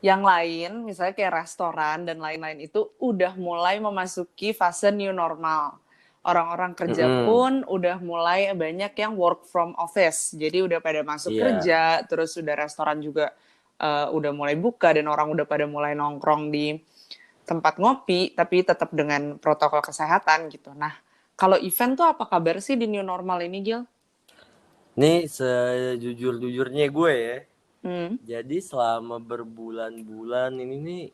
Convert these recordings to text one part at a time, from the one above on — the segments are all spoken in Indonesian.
Yang lain, misalnya kayak restoran dan lain-lain itu udah mulai memasuki fase new normal. Orang-orang kerja pun udah mulai banyak yang work from office. Jadi udah pada masuk Iya. kerja, terus udah restoran juga udah mulai buka dan orang udah pada mulai nongkrong di tempat ngopi, tapi tetap dengan protokol kesehatan gitu. Nah, kalau event tuh apa kabar sih di new normal ini, Gil? Nih sejujur-jujurnya gue ya. Hmm. Jadi selama berbulan-bulan ini nih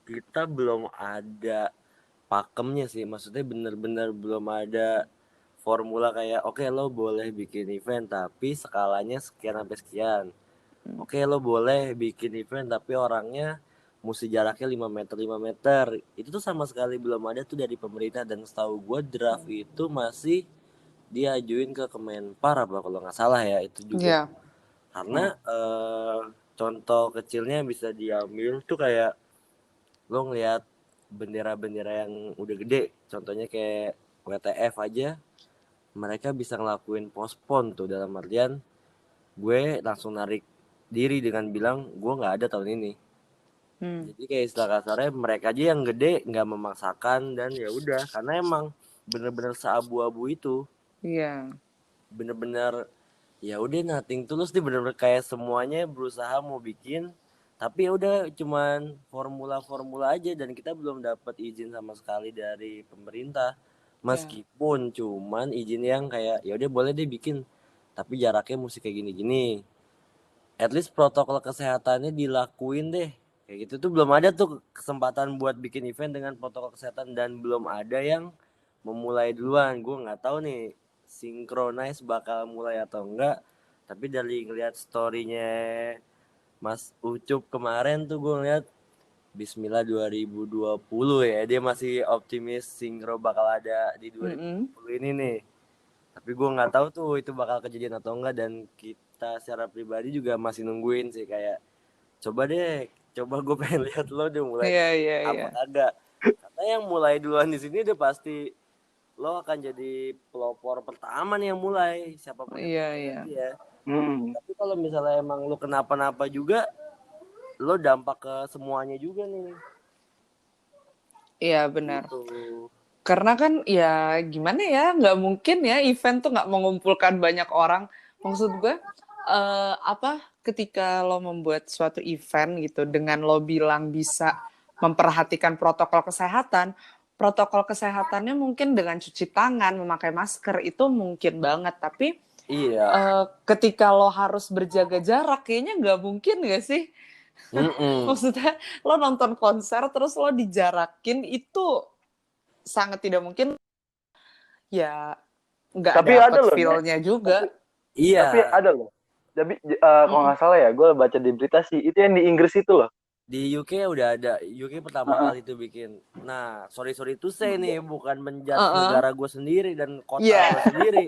kita belum ada pakemnya sih. Maksudnya bener-bener belum ada formula kayak oke, lo boleh bikin event tapi skalanya sekian sampai sekian. Oke, lo boleh bikin event tapi orangnya mesti jaraknya 5 meter 5 meter. Itu tuh sama sekali belum ada tuh dari pemerintah, dan setahu gue draft itu masih diajuin ke Kemenpar apa kalau nggak salah ya itu juga. Iya. Karena contoh kecilnya bisa diambil tuh kayak lo ngeliat bendera-bendera yang udah gede, contohnya kayak WTF aja, mereka bisa ngelakuin postpone tuh, dalam artian gue langsung narik diri dengan bilang gue nggak ada tahun ini. Hmm. Jadi kayak istilah kasarnya mereka aja yang gede nggak memaksakan, dan ya udah karena emang bener-bener seabu-abu itu, Iya. bener-bener ya udah nothing tulus nih, bener-bener kayak semuanya berusaha mau bikin tapi ya udah cuman formula-formula aja, dan kita belum dapat izin sama sekali dari pemerintah, Iya. meskipun cuman izin yang kayak ya udah boleh deh bikin tapi jaraknya mesti kayak gini-gini, at least protokol kesehatannya dilakuin deh kayak gitu. Tuh belum ada tuh kesempatan buat bikin event dengan protokol kesehatan, dan belum ada yang memulai duluan. Gue nggak tahu nih synchronize bakal mulai atau enggak, tapi dari ngeliat storynya Mas Ucup kemarin tuh gue ngeliat Bismillah 2020 ya, dia masih optimis sinkro bakal ada di Mm-mm. 2020 ini nih. Tapi gue nggak tahu tuh itu bakal kejadian atau enggak, dan kita secara pribadi juga masih nungguin sih kayak coba deh, coba gue pengen lihat lo udah mulai Iya, iya, iya. apa kagak. Karena yang mulai duluan di sini udah pasti lo akan jadi pelopor pertama nih yang mulai, siapapun yang Iya, mulai iya. nanti ya. Tapi kalau misalnya emang lo kenapa-napa juga, lo dampak ke semuanya juga nih. Iya, benar. Gitu. Karena kan ya gimana ya, nggak mungkin ya event tuh nggak mengumpulkan banyak orang. Maksud gue, apa, ketika lo membuat suatu event gitu, dengan lo bilang bisa memperhatikan protokol kesehatannya mungkin dengan cuci tangan, memakai masker, itu mungkin banget. Tapi Iya. ketika lo harus berjaga jarak, kayaknya nggak mungkin nggak sih? Mm-mm. Maksudnya lo nonton konser terus lo dijarakin, itu sangat tidak mungkin. Ya nggak Tapi ada dapet loh, Nek. feel-nya Tapi juga. tapi Iya. ada loh. Tapi kalau Mm-mm. nggak salah ya, gue baca di berita sih, itu yang di Inggris itu loh. Di UK udah ada. UK pertama Heeh. kali tuh bikin. Nah, sorry itu saya nih bukan menjudge Uh-uh. negara gue sendiri dan kota Iya, gue sendiri.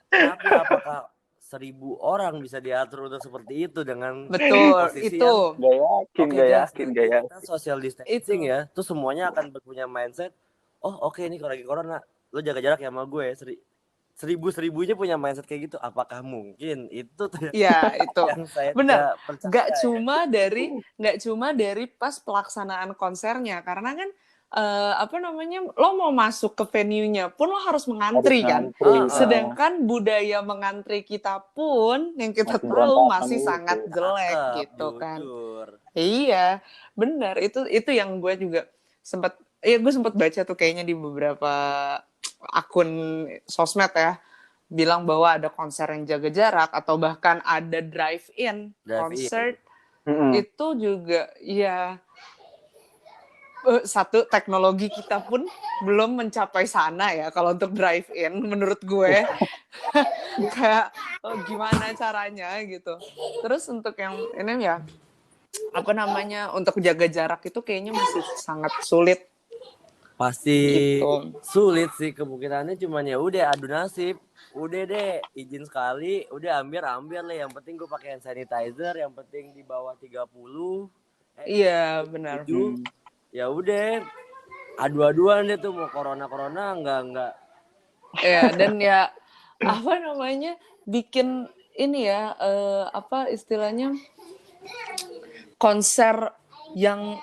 Tapi apakah 1.000 orang bisa diatur untuk seperti itu dengan betul. posisi yang Itu. Gak yakin, oke gak guys, yakin, nanti gak kita yakin. social distancing Itu. ya. Tuh semuanya akan punya mindset. Oh oke, ini kalau lagi corona, lo jaga jarak ya sama gue. Seribunya punya mindset kayak gitu. Apakah mungkin itu tuh Ya, itu. yang saya Benar. tidak percaya ya. Nggak cuma dari pas pelaksanaan konsernya. Karena kan, apa namanya, lo mau masuk ke venue-nya pun lo harus Harus mengantri kan. ngantri. Sedangkan budaya mengantri kita pun, yang kita Masih tahu berantakan masih itu. sangat jelek Cakep, gitu kan. jujur. Iya, benar. Itu yang gue juga gue sempat baca tuh kayaknya di beberapa akun sosmed ya, bilang bahwa ada konser yang jaga jarak atau bahkan ada drive-in Drive in. concert. Mm-mm. Itu juga ya, satu, teknologi kita pun belum mencapai sana ya kalau untuk drive-in menurut gue. Kayak gimana caranya gitu. Terus untuk yang ini ya, apa namanya, untuk jaga jarak itu kayaknya masih sangat sulit Pasti gitu. sulit sih kemungkinannya, cuman ya udah adu nasib. Udah deh, izin sekali, udah ambil lah. Yang penting gue pakai hand sanitizer, yang penting di bawah 30, Iya, benar. 27. Ya udah, adu-aduan deh tuh mau corona enggak. Ya, dan ya, apa namanya, bikin ini ya, apa istilahnya, konser yang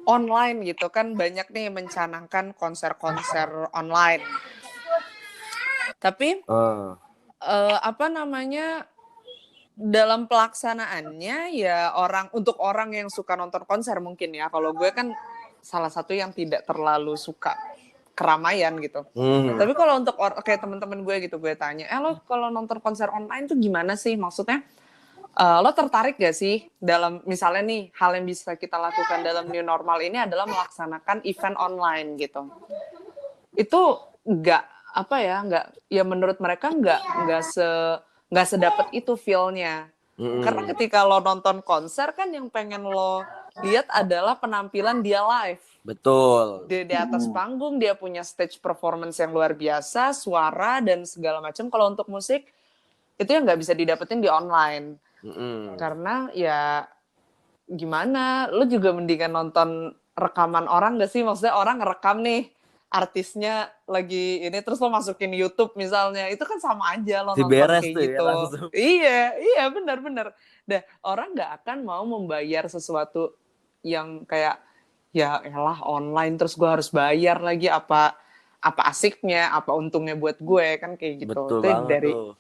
online gitu kan, banyak nih mencanangkan konser-konser online. Tapi Ah, apa namanya, dalam pelaksanaannya ya untuk orang yang suka nonton konser mungkin ya. Kalau gue kan salah satu yang tidak terlalu suka keramaian gitu. Tapi kalau untuk kayak teman-teman gue gitu, gue tanya, lo kalau nonton konser online tuh gimana sih? Maksudnya lo tertarik gak sih dalam misalnya nih hal yang bisa kita lakukan dalam new normal ini adalah melaksanakan event online gitu. Itu nggak apa ya, nggak ya menurut mereka nggak sedapat itu feel-nya. Karena ketika lo nonton konser kan yang pengen lo lihat adalah penampilan dia live. betul. Dia di atas panggung, dia punya stage performance yang luar biasa, suara dan segala macam. Kalau untuk musik itu yang nggak bisa didapetin di online. Karena ya gimana, lo juga mendingan nonton rekaman orang gak sih? Maksudnya orang ngerekam nih artisnya lagi ini terus lo masukin YouTube misalnya, itu kan sama aja lo Si nonton beres kayak tuh ya gitu. langsung. Iya benar. Dah orang nggak akan mau membayar sesuatu yang kayak ya elah online terus gue harus bayar lagi, apa asiknya, apa untungnya buat gue kan kayak gitu. Betul Itu banget tuh.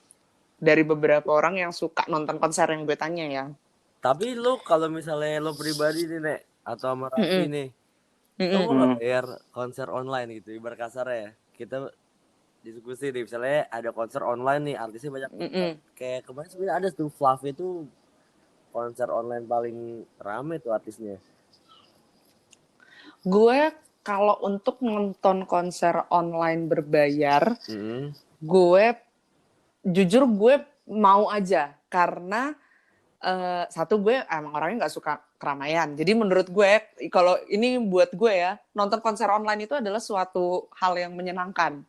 dari beberapa orang yang suka nonton konser yang gue tanya ya. Tapi lo kalau misalnya lo pribadi nih, Nek, atau sama Raffi Mm-mm. nih, lo Mm-mm. mau nggak bayar konser online gitu, ibarat kasar ya. Kita diskusi nih, misalnya ada konser online nih, artisnya banyak banget. Mm-mm. Kayak kemarin sebenarnya ada tuh Fluffy itu konser online paling rame tuh artisnya. Gue kalau untuk nonton konser online berbayar, gue jujur gue mau aja karena satu gue emang orangnya nggak suka keramaian. Jadi menurut gue kalau ini buat gue ya, nonton konser online itu adalah suatu hal yang menyenangkan.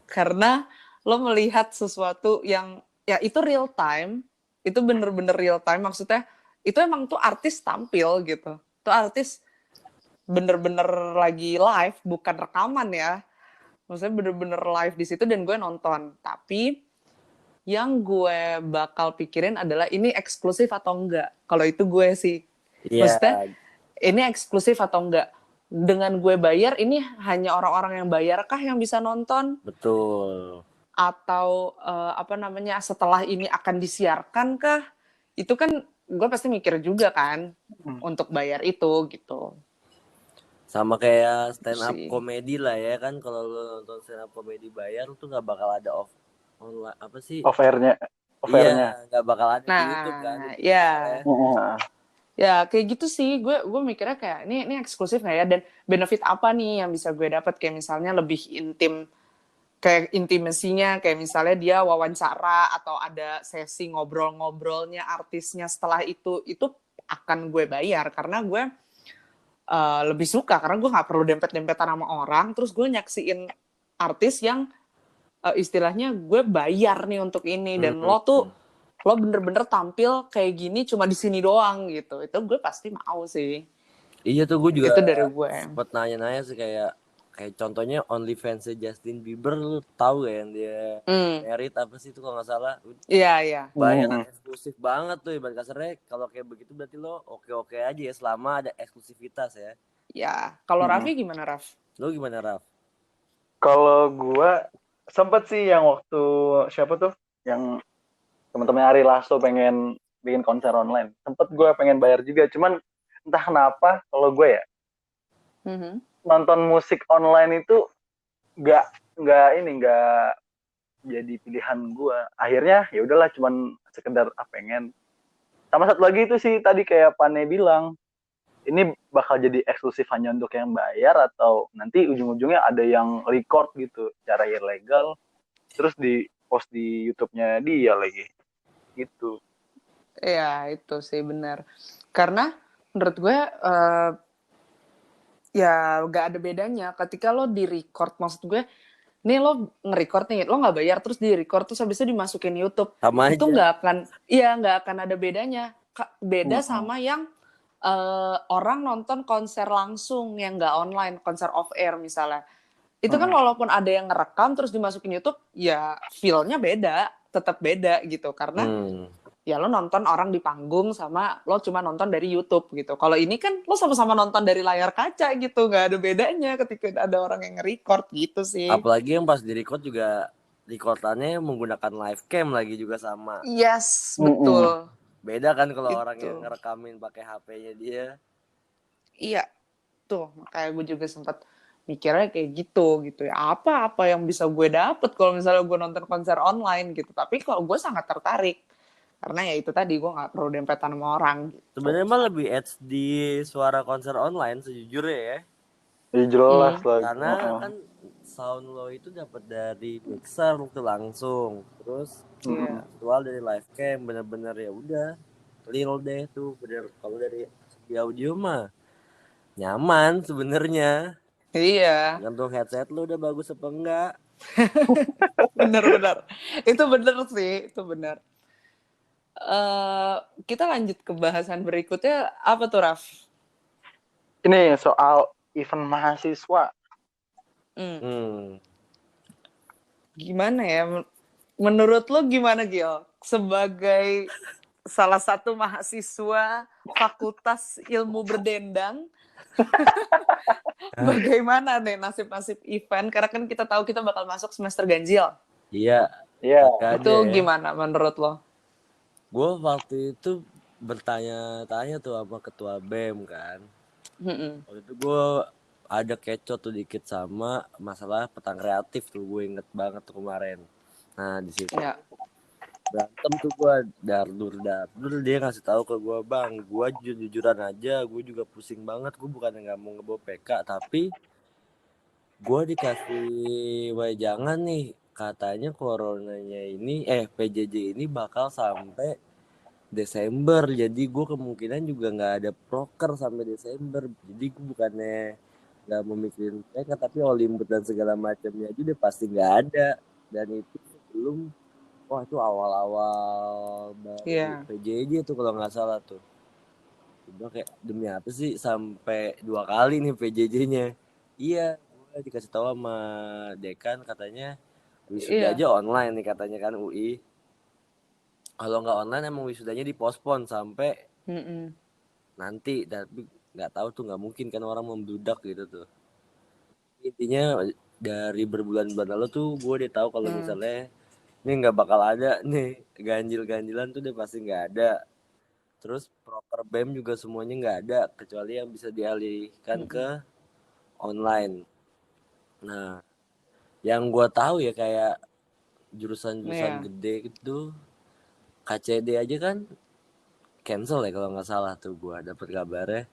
Karena lo melihat sesuatu yang ya itu real time, itu bener-bener real time, maksudnya itu emang tuh artis tampil gitu. Tuh artis bener-bener lagi live, bukan rekaman ya. Maksudnya bener-bener live di situ dan gue nonton. Tapi yang gue bakal pikirin adalah ini eksklusif atau enggak. Kalau itu gue sih. Iya. Maksudnya ini eksklusif atau enggak. Dengan gue bayar, ini hanya orang-orang yang bayar kah yang bisa nonton? Betul. Atau apa namanya, setelah ini akan disiarkan kah? Itu kan gue pasti mikir juga kan untuk bayar itu gitu. Sama kayak stand up Sih. komedi lah ya kan, kalau lo nonton stand up komedi bayar tuh nggak bakal ada online apa sih? Offernya. Iya, nggak bakal ada di YouTube kan. Nah, ya. Nah, Ya kayak gitu sih, gue mikirnya kayak ini eksklusif nggak ya, dan benefit apa nih yang bisa gue dapat, kayak misalnya lebih intim, kayak intimasinya, kayak misalnya dia wawancara atau ada sesi ngobrol-ngobrolnya artisnya setelah itu akan gue bayar karena gue lebih suka, karena gue nggak perlu dempet-dempetan sama orang terus gue nyaksiin artis yang istilahnya gue bayar nih untuk ini, dan lo bener-bener tampil kayak gini cuma di sini doang gitu, itu gue pasti mau sih. Iya tuh, gue juga Itu dari gue. sempat nanya-nanya sih, kayak contohnya OnlyFans Justin Bieber, lu tahu gak yang dia merit apa sih itu kalau nggak salah? Iya. Bayaran eksklusif banget tuh, ibarat kasarnya kalau kayak begitu berarti lo oke-oke aja ya selama ada eksklusivitas ya. Ya, kalau Raffi gimana, Raf? Lo gimana, Raf? kalau gua sempet sih yang waktu siapa tuh yang teman-teman Ari Lasso pengen bikin konser online, sempet gue pengen bayar juga, cuman entah kenapa kalau gue ya nonton musik online itu nggak jadi pilihan gue. Akhirnya ya udahlah, cuman sekedar pengen. Sama satu lagi itu sih tadi kayak Pane bilang, ini bakal jadi eksklusif hanya untuk yang bayar atau nanti ujung-ujungnya ada yang record gitu secara ilegal terus di post di YouTube-nya dia lagi gitu. Iya, itu sih benar. Karena menurut gue ya gak ada bedanya ketika lo di-record, maksud gue nih lo nge-record nih, lo gak bayar terus di-record terus habis itu dimasukin YouTube. Sama itu aja. nggak akan ada bedanya. Beda sama yang orang nonton konser langsung yang gak online, konser off air misalnya. Itu kan walaupun ada yang ngerekam terus dimasukin YouTube, ya feel-nya beda, tetap beda gitu. Karena ya lo nonton orang di panggung sama lo cuma nonton dari YouTube gitu. Kalau ini kan lo sama-sama nonton dari layar kaca gitu, nggak ada bedanya ketika ada orang yang nge-record gitu sih. Apalagi yang pas di-record juga recordannya menggunakan live cam lagi juga sama. Yes, betul. Beda kan kalau orang Itu. yang ngerekamin pakai HP-nya dia. Iya, tuh makanya gue juga sempat mikirnya kayak gitu ya. Apa yang bisa gue dapet kalau misalnya gue nonton konser online gitu. Tapi kalau gue sangat tertarik karena ya itu tadi gue nggak perlu dempetan sama orang gitu. Sebenarnya mah lebih edge di suara konser online sejujurnya ya. Ya jelas lah. Karena kan sound lo itu dapat dari mixer itu langsung. Terus visual dari live cam bener-bener ya udah real deh tuh bener. Kalau dari segi audio mah nyaman sebenarnya. Iya. Gantung headset lo udah bagus apa enggak? Bener. Itu bener sih, itu bener. Kita lanjut ke bahasan berikutnya apa tuh, Raf? Ini soal event mahasiswa. Gimana ya? Menurut lo gimana, Gil? Sebagai salah satu mahasiswa Fakultas Ilmu Berdendang, bagaimana nih nasib-nasib event? Karena kan kita tahu kita bakal masuk semester ganjil. Iya. Itu gimana menurut lo? Gue waktu itu bertanya-tanya tuh sama ketua BEM kan. Waktu itu gue ada keco tuh dikit sama masalah petang kreatif tuh, gue inget banget tuh kemarin. Nah di situ berantem tuh gue dardur dia ngasih tahu ke gue, bang, gue jujuran aja, gue juga pusing banget, gue bukan nggak mau ngebawa PK, tapi gue dikasih wejangan nih, katanya coronanya ini PJJ ini bakal sampai Desember, jadi gue kemungkinan juga nggak ada proker sampai Desember, jadi gue bukannya nggak memikirin mereka, tapi Olimput dan segala macamnya aja udah pasti nggak ada, dan itu sebelum itu awal-awal baru PJJ tuh kalau nggak salah tuh. Gue kayak demi apa sih sampai 2 kali nih PJJ-nya? Iya, gue dikasih tahu sama dekan katanya wisuda aja online nih katanya kan UI. Kalau nggak online emang wisudanya dipospon sampai nanti, tapi nggak tahu tuh, nggak mungkin kan orang membludak gitu tuh. Intinya dari berbulan-bulan lalu tuh gue udah tahu kalau misalnya ini nggak bakal ada nih, ganjil-ganjilan tuh udah pasti nggak ada. Terus proker BEM juga semuanya nggak ada kecuali yang bisa dialihkan ke online. Nah, yang gue tahu ya kayak jurusan-jurusan gede gitu, KCD aja kan cancel ya kalau nggak salah tuh, gue dapet kabarnya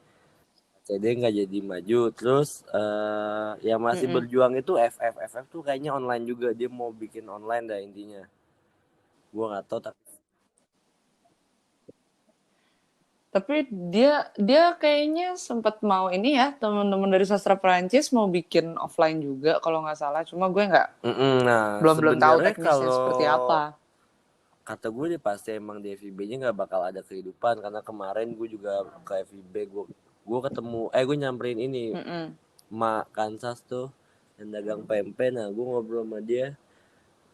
KCD nggak jadi maju. Terus yang masih berjuang itu FF tuh kayaknya online juga, dia mau bikin online dah intinya. Gue nggak tahu tapi dia kayaknya sempat mau ini ya, teman-teman dari sastra Perancis mau bikin offline juga kalau nggak salah, cuma gue nggak belum tahu teknisnya seperti apa. Kata gue deh pasti emang di FIB-nya nggak bakal ada kehidupan, karena kemarin gue juga ke FIB, gue ketemu gue nyamperin ini Mak Kansas tuh yang dagang pempek. Nah gue ngobrol sama dia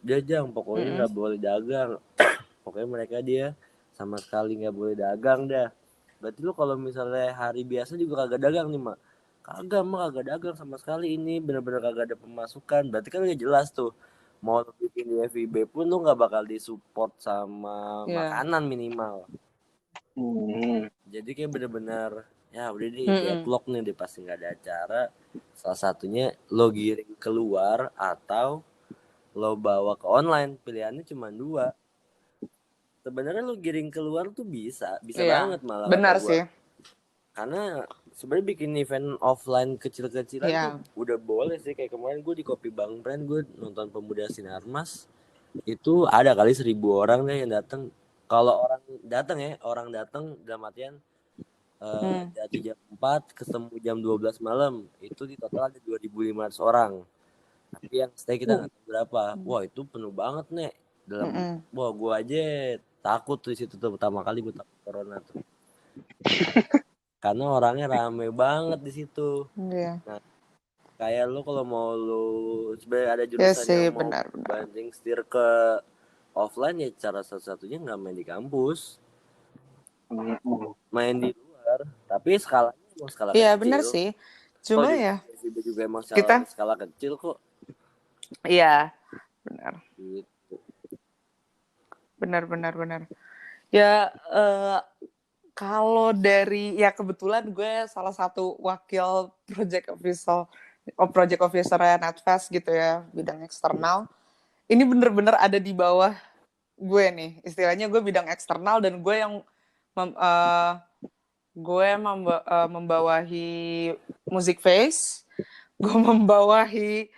jang pokoknya nggak boleh dagang pokoknya mereka dia sama sekali nggak boleh dagang dah. Berarti lu kalau misalnya hari biasa juga kagak dagang nih, Mak? Kagak dagang sama sekali, ini bener-bener kagak ada pemasukan. Berarti kan udah jelas tuh, mau lu bikin di FIB pun lu nggak bakal disupport sama makanan minimal. Jadi kayak bener-bener ya udah di deadlock nih, dia pasti nggak ada acara. Salah satunya lo giring keluar atau lo bawa ke online, pilihannya cuma 2. Sebenarnya lo giring keluar tuh bisa banget malah. Benar sih. Karena sebenarnya bikin event offline kecil-kecilan tuh udah boleh sih. Kayak kemarin gue di Kopi Bang Brand, gue nonton Pemuda Sinarmas, itu ada kali 1.000 orang deh yang datang. Kalau orang datang dalam artian dari jam 4 ketemu jam 12 malam, itu di total ada 2.500 orang. Tapi yang stay kita nggak tahu berapa. Wah itu penuh banget nih. Wah gue aja takut tuh di situ tuh, pertama kali gue takut corona tuh. Karena orangnya rame banget di situ. Nah, kayak lu kalau mau lu sebenarnya ada jurusan yang mau banding setir ke offline ya cara satu-satunya nggak main di kampus, Mm-mm. main di luar. Tapi skalanya emang skala Iya kecil. benar sih. Toh Cuma juga ya FIB juga emang kita, skala kecil kok. iya benar, Gitu. benar. Ya kalau dari ya kebetulan gue salah satu wakil project officer Netfest gitu ya, bidang eksternal. Ini bener-bener ada di bawah gue nih, istilahnya gue bidang eksternal dan gue yang mem- eh, membawahi Music Face, gue membawahi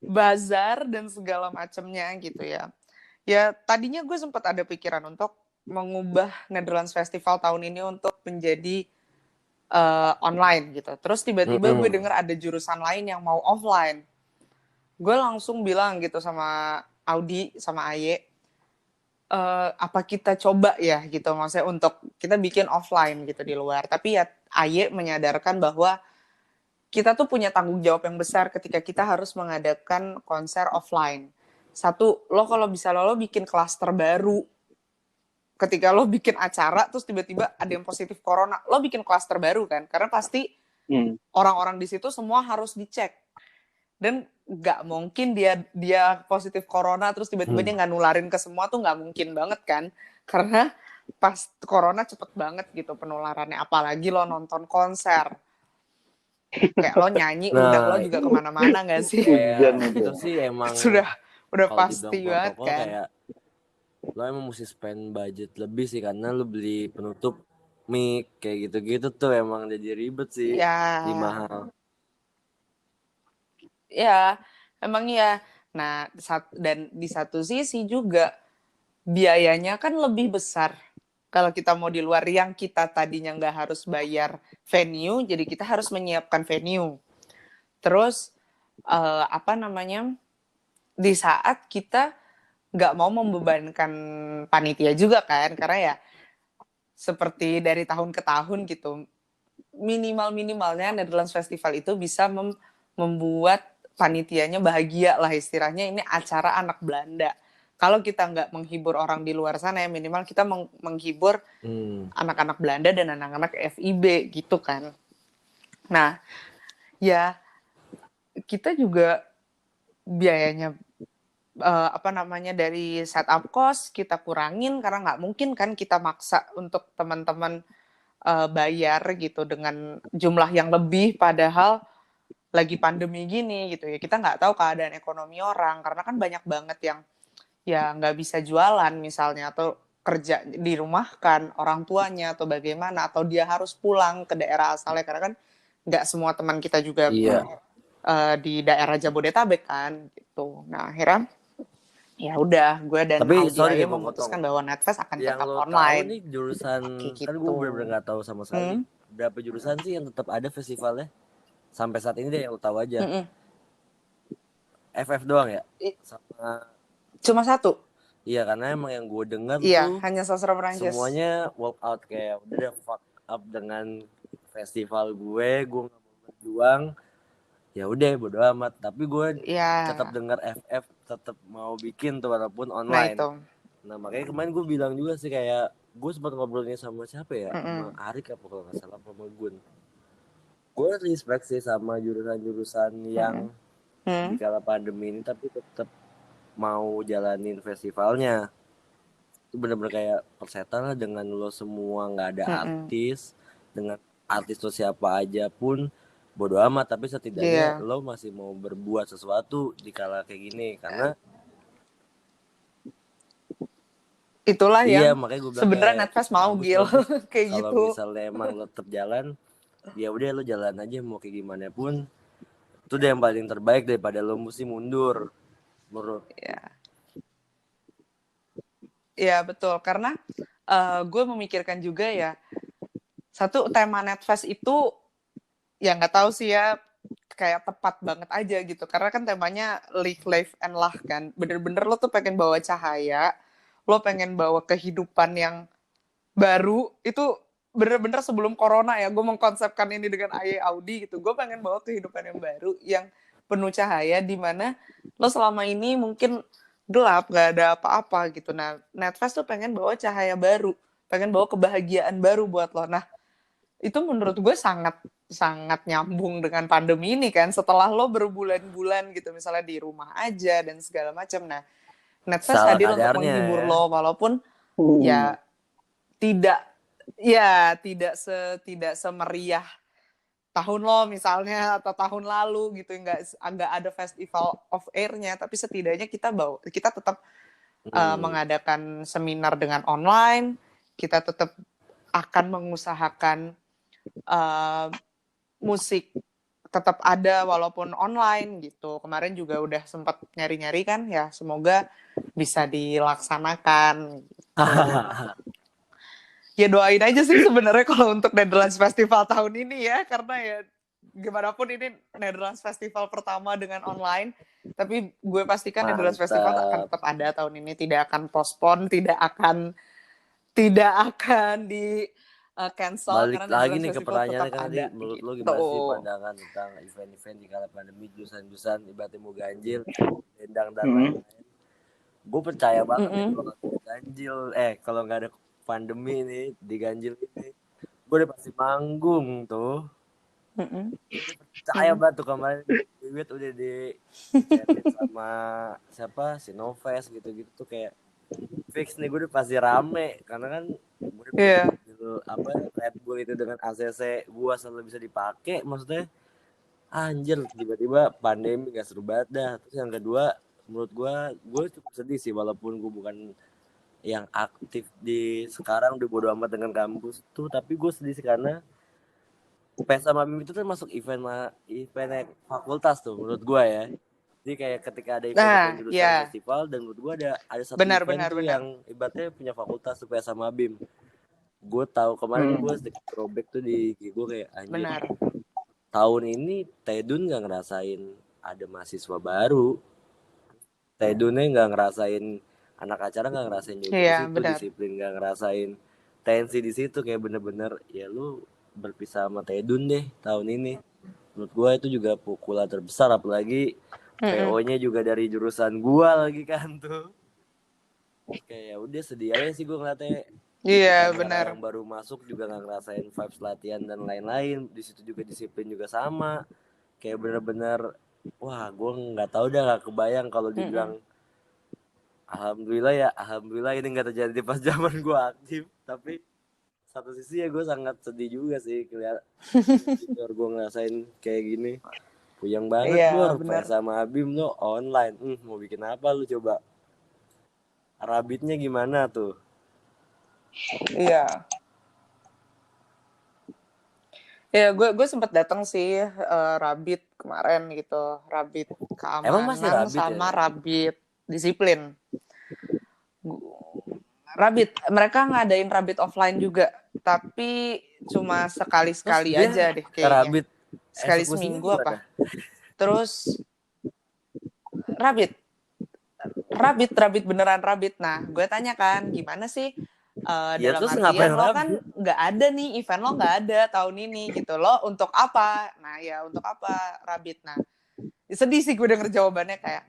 bazar dan segala macamnya gitu ya. Ya tadinya gue sempat ada pikiran untuk mengubah Netherlands Festival tahun ini untuk menjadi online gitu. Terus tiba-tiba gue dengar ada jurusan lain yang mau offline. Gue langsung bilang gitu sama Audi sama Aye, apa kita coba ya gitu, maksudnya untuk kita bikin offline gitu di luar. Tapi ya Aye menyadarkan bahwa kita tuh punya tanggung jawab yang besar ketika kita harus mengadakan konser offline. Satu, lo kalau bisa lo bikin klaster baru. Ketika lo bikin acara terus tiba-tiba ada yang positif corona, lo bikin klaster baru kan? Karena pasti orang-orang di situ semua harus dicek. Dan nggak mungkin dia positif corona terus tiba-tiba dia nggak nularin ke semua, tuh nggak mungkin banget kan? Karena pas corona cepet banget gitu penularannya, apalagi lo nonton konser, kayak lo nyanyi udah lo Nah, juga kemana-mana nggak sih? Hujan kayak itu. itu sih emang udah kalau dibilang pasti banget protokol kan? kayak lo emang mesti spend budget lebih sih karena lo beli penutup mic kayak gitu-gitu tuh emang jadi ribet sih, jadi Ya, mahal. ya, emang ya. Nah, dan di satu sisi juga biayanya kan lebih besar kalau kita mau di luar, yang kita tadinya nggak harus bayar venue, jadi kita harus menyiapkan venue. Terus apa namanya, di saat kita nggak mau membebankan panitia juga kan, karena ya seperti dari tahun ke tahun gitu, minimalnya Netherlands Festival itu bisa membuat panitianya bahagia lah istilahnya. Ini acara anak Belanda. Kalau kita nggak menghibur orang di luar sana ya minimal kita menghibur anak-anak Belanda dan anak-anak FIB gitu kan. Nah ya kita juga biayanya apa namanya, dari setup cost kita kurangin karena nggak mungkin kan kita maksa untuk teman-teman bayar gitu dengan jumlah yang lebih padahal lagi pandemi gini gitu ya. Kita nggak tahu keadaan ekonomi orang karena kan banyak banget yang ya nggak bisa jualan misalnya, atau kerja dirumahkan orang tuanya atau bagaimana, atau dia harus pulang ke daerah asalnya karena kan nggak semua teman kita juga di daerah Jabodetabek kan gitu. Nah akhirnya ya udah gue dan Tapi Audi sorry Aye nih gue potong, memutuskan bahwa Netfest akan yang tetap lo tahu online nih jurusan kayak kan gue gitu. bener-bener nggak tahu sama sekali berapa jurusan sih yang tetap ada festivalnya sampai saat ini deh yang lo tahu aja. FF doang ya sama. Cuma satu. Iya karena emang yang gue dengar Iya, tuh hanya sastra Perancis. semuanya walk out kayak udah fuck up dengan festival gue nggak mau berjuang, ya udah bodo amat. Tapi gue Ya, tetap dengar FF tetap mau bikin tuh walaupun nah online. itu. Nah makanya kemarin gue bilang juga sih kayak gue sempat ngobrolnya sama siapa ya, sama Arik apa kalau nggak salah, sama Gun. Gue respect sih sama jurusan-jurusan yang di kala pandemi ini tapi tetap mau jalanin festivalnya. Itu bener-bener kayak persetan lah dengan lo semua nggak ada artis, dengan artis lo siapa aja pun bodo amat, tapi setidaknya lo masih mau berbuat sesuatu di kala kayak gini karena itulah iya yang makanya gue bilang sebenarnya kayak Netfest mau Gil kayak kalau gitu. misalnya emang lo tetap jalan ya udah lo jalan aja mau kayak gimana pun itu udah yang paling terbaik daripada lo mesti mundur menurut. Ya betul, karena gue memikirkan juga ya, satu tema Netfest itu ya nggak tahu sih ya, kayak tepat banget aja gitu karena kan temanya live, live and lah kan, bener-bener lo tuh pengen bawa cahaya, lo pengen bawa kehidupan yang baru. Itu bener-bener sebelum corona ya gue mengkonsepkan ini dengan Aye Audi gitu, gue pengen bawa kehidupan yang baru yang penuh cahaya, di mana lo selama ini mungkin gelap, nggak ada apa-apa gitu. Nah, Netfest tuh pengen bawa cahaya baru, pengen bawa kebahagiaan baru buat lo. Nah, itu menurut gue sangat sangat nyambung dengan pandemi ini kan. Setelah lo berbulan-bulan gitu, misalnya di rumah aja dan segala macam. Nah, Netfest Salah hadir untuk kadarnya menghibur ya. lo, walaupun ya tidak tidak semeriah tahun lo misalnya atau tahun lalu gitu, nggak ada festival of air-nya, tapi setidaknya kita tetap mengadakan seminar dengan online, kita tetap akan mengusahakan musik tetap ada walaupun online gitu. Kemarin juga udah sempat nyari-nyari kan, ya semoga bisa dilaksanakan gitu. Ya doain aja sih sebenarnya kalau untuk Netherlands Festival tahun ini ya, karena ya gimana pun ini Netherlands Festival pertama dengan online, tapi gue pastikan Netherlands Festival akan Mantap. tetap ada tahun ini, tidak akan postpone, tidak akan di cancel, Balik karena lagi Netherlands nih ke Festival tetap pertanyaannya kan tadi, ada menurut lo gitu. gimana sih pandangan tentang event-event di kala pandemi, jurusan-jurusan ibaratnya mau ganjil, dendang dan lain-lain. Gue percaya banget nih kalau nggak ada ganjil, kalau nggak ada pandemi nih di ganjil ini, gue udah pasti manggung tuh. Gue percaya banget tuh kemarin duit udah di sama siapa Sinofest gitu-gitu tuh kayak fix nih, gue udah pasti rame karena kan gue udah punya apa Red Bull itu dengan ACC gue selalu bisa dipakai, maksudnya anjir tiba-tiba pandemi gak seru banget dah. Terus yang kedua menurut gue cukup sedih sih, walaupun gue bukan yang aktif di sekarang, udah bodo amat dengan kampus tuh, tapi gue sedih sih karena PES sama BIM itu termasuk event fakultas tuh menurut gue ya. Jadi kayak ketika ada event-event jurusan festival, dan menurut gue ada satu event tuh yang ibaratnya punya fakultas tuh PES sama BIM. Gue tahu kemarin gue sedikit throwback tuh di gue kayak anjir. Tahun ini Tedun nggak ngerasain ada mahasiswa baru. Tedunnya nggak ngerasain anak acara, nggak ngerasain juga di situ, disiplin nggak ngerasain tensi di situ, kayak bener-bener ya lu berpisah sama Tedun deh tahun ini. Menurut gue itu juga pukulan terbesar, apalagi PO-nya juga dari jurusan gue lagi kan tuh. Kayak udah sedih aja sih gue ngeliatnya. Iya benar. Yang baru masuk juga nggak ngerasain vibes latihan dan lain-lain. Di situ juga disiplin juga sama. Kayak bener-bener wah gue nggak tahu dah, nggak kebayang kalau dibilang alhamdulillah ini nggak terjadi pas zaman gue aktif. Tapi satu sisi ya gue sangat sedih juga sih kelihatan gue ngerasain kayak gini. Puyeng banget Bor, PES sama Abim lo online. Mau bikin apa lu coba? Rabitnya gimana tuh? Iya. Ya gue sempat datang sih Rabit kemarin gitu, Rabit keamanan sama ya? Rabit disiplin. Rabit, mereka ngadain Rabit offline juga, tapi cuma sekali-sekali aja deh kayaknya. Rabit sekali seminggu apa? Terus Rabit beneran Rabit. Nah, gue tanya kan gimana sih? Dalam artian lo kan nggak ada nih, event lo nggak ada tahun ini gitu, lo untuk apa? Nah ya untuk apa Rabit? Nah sedih sih gue denger jawabannya kayak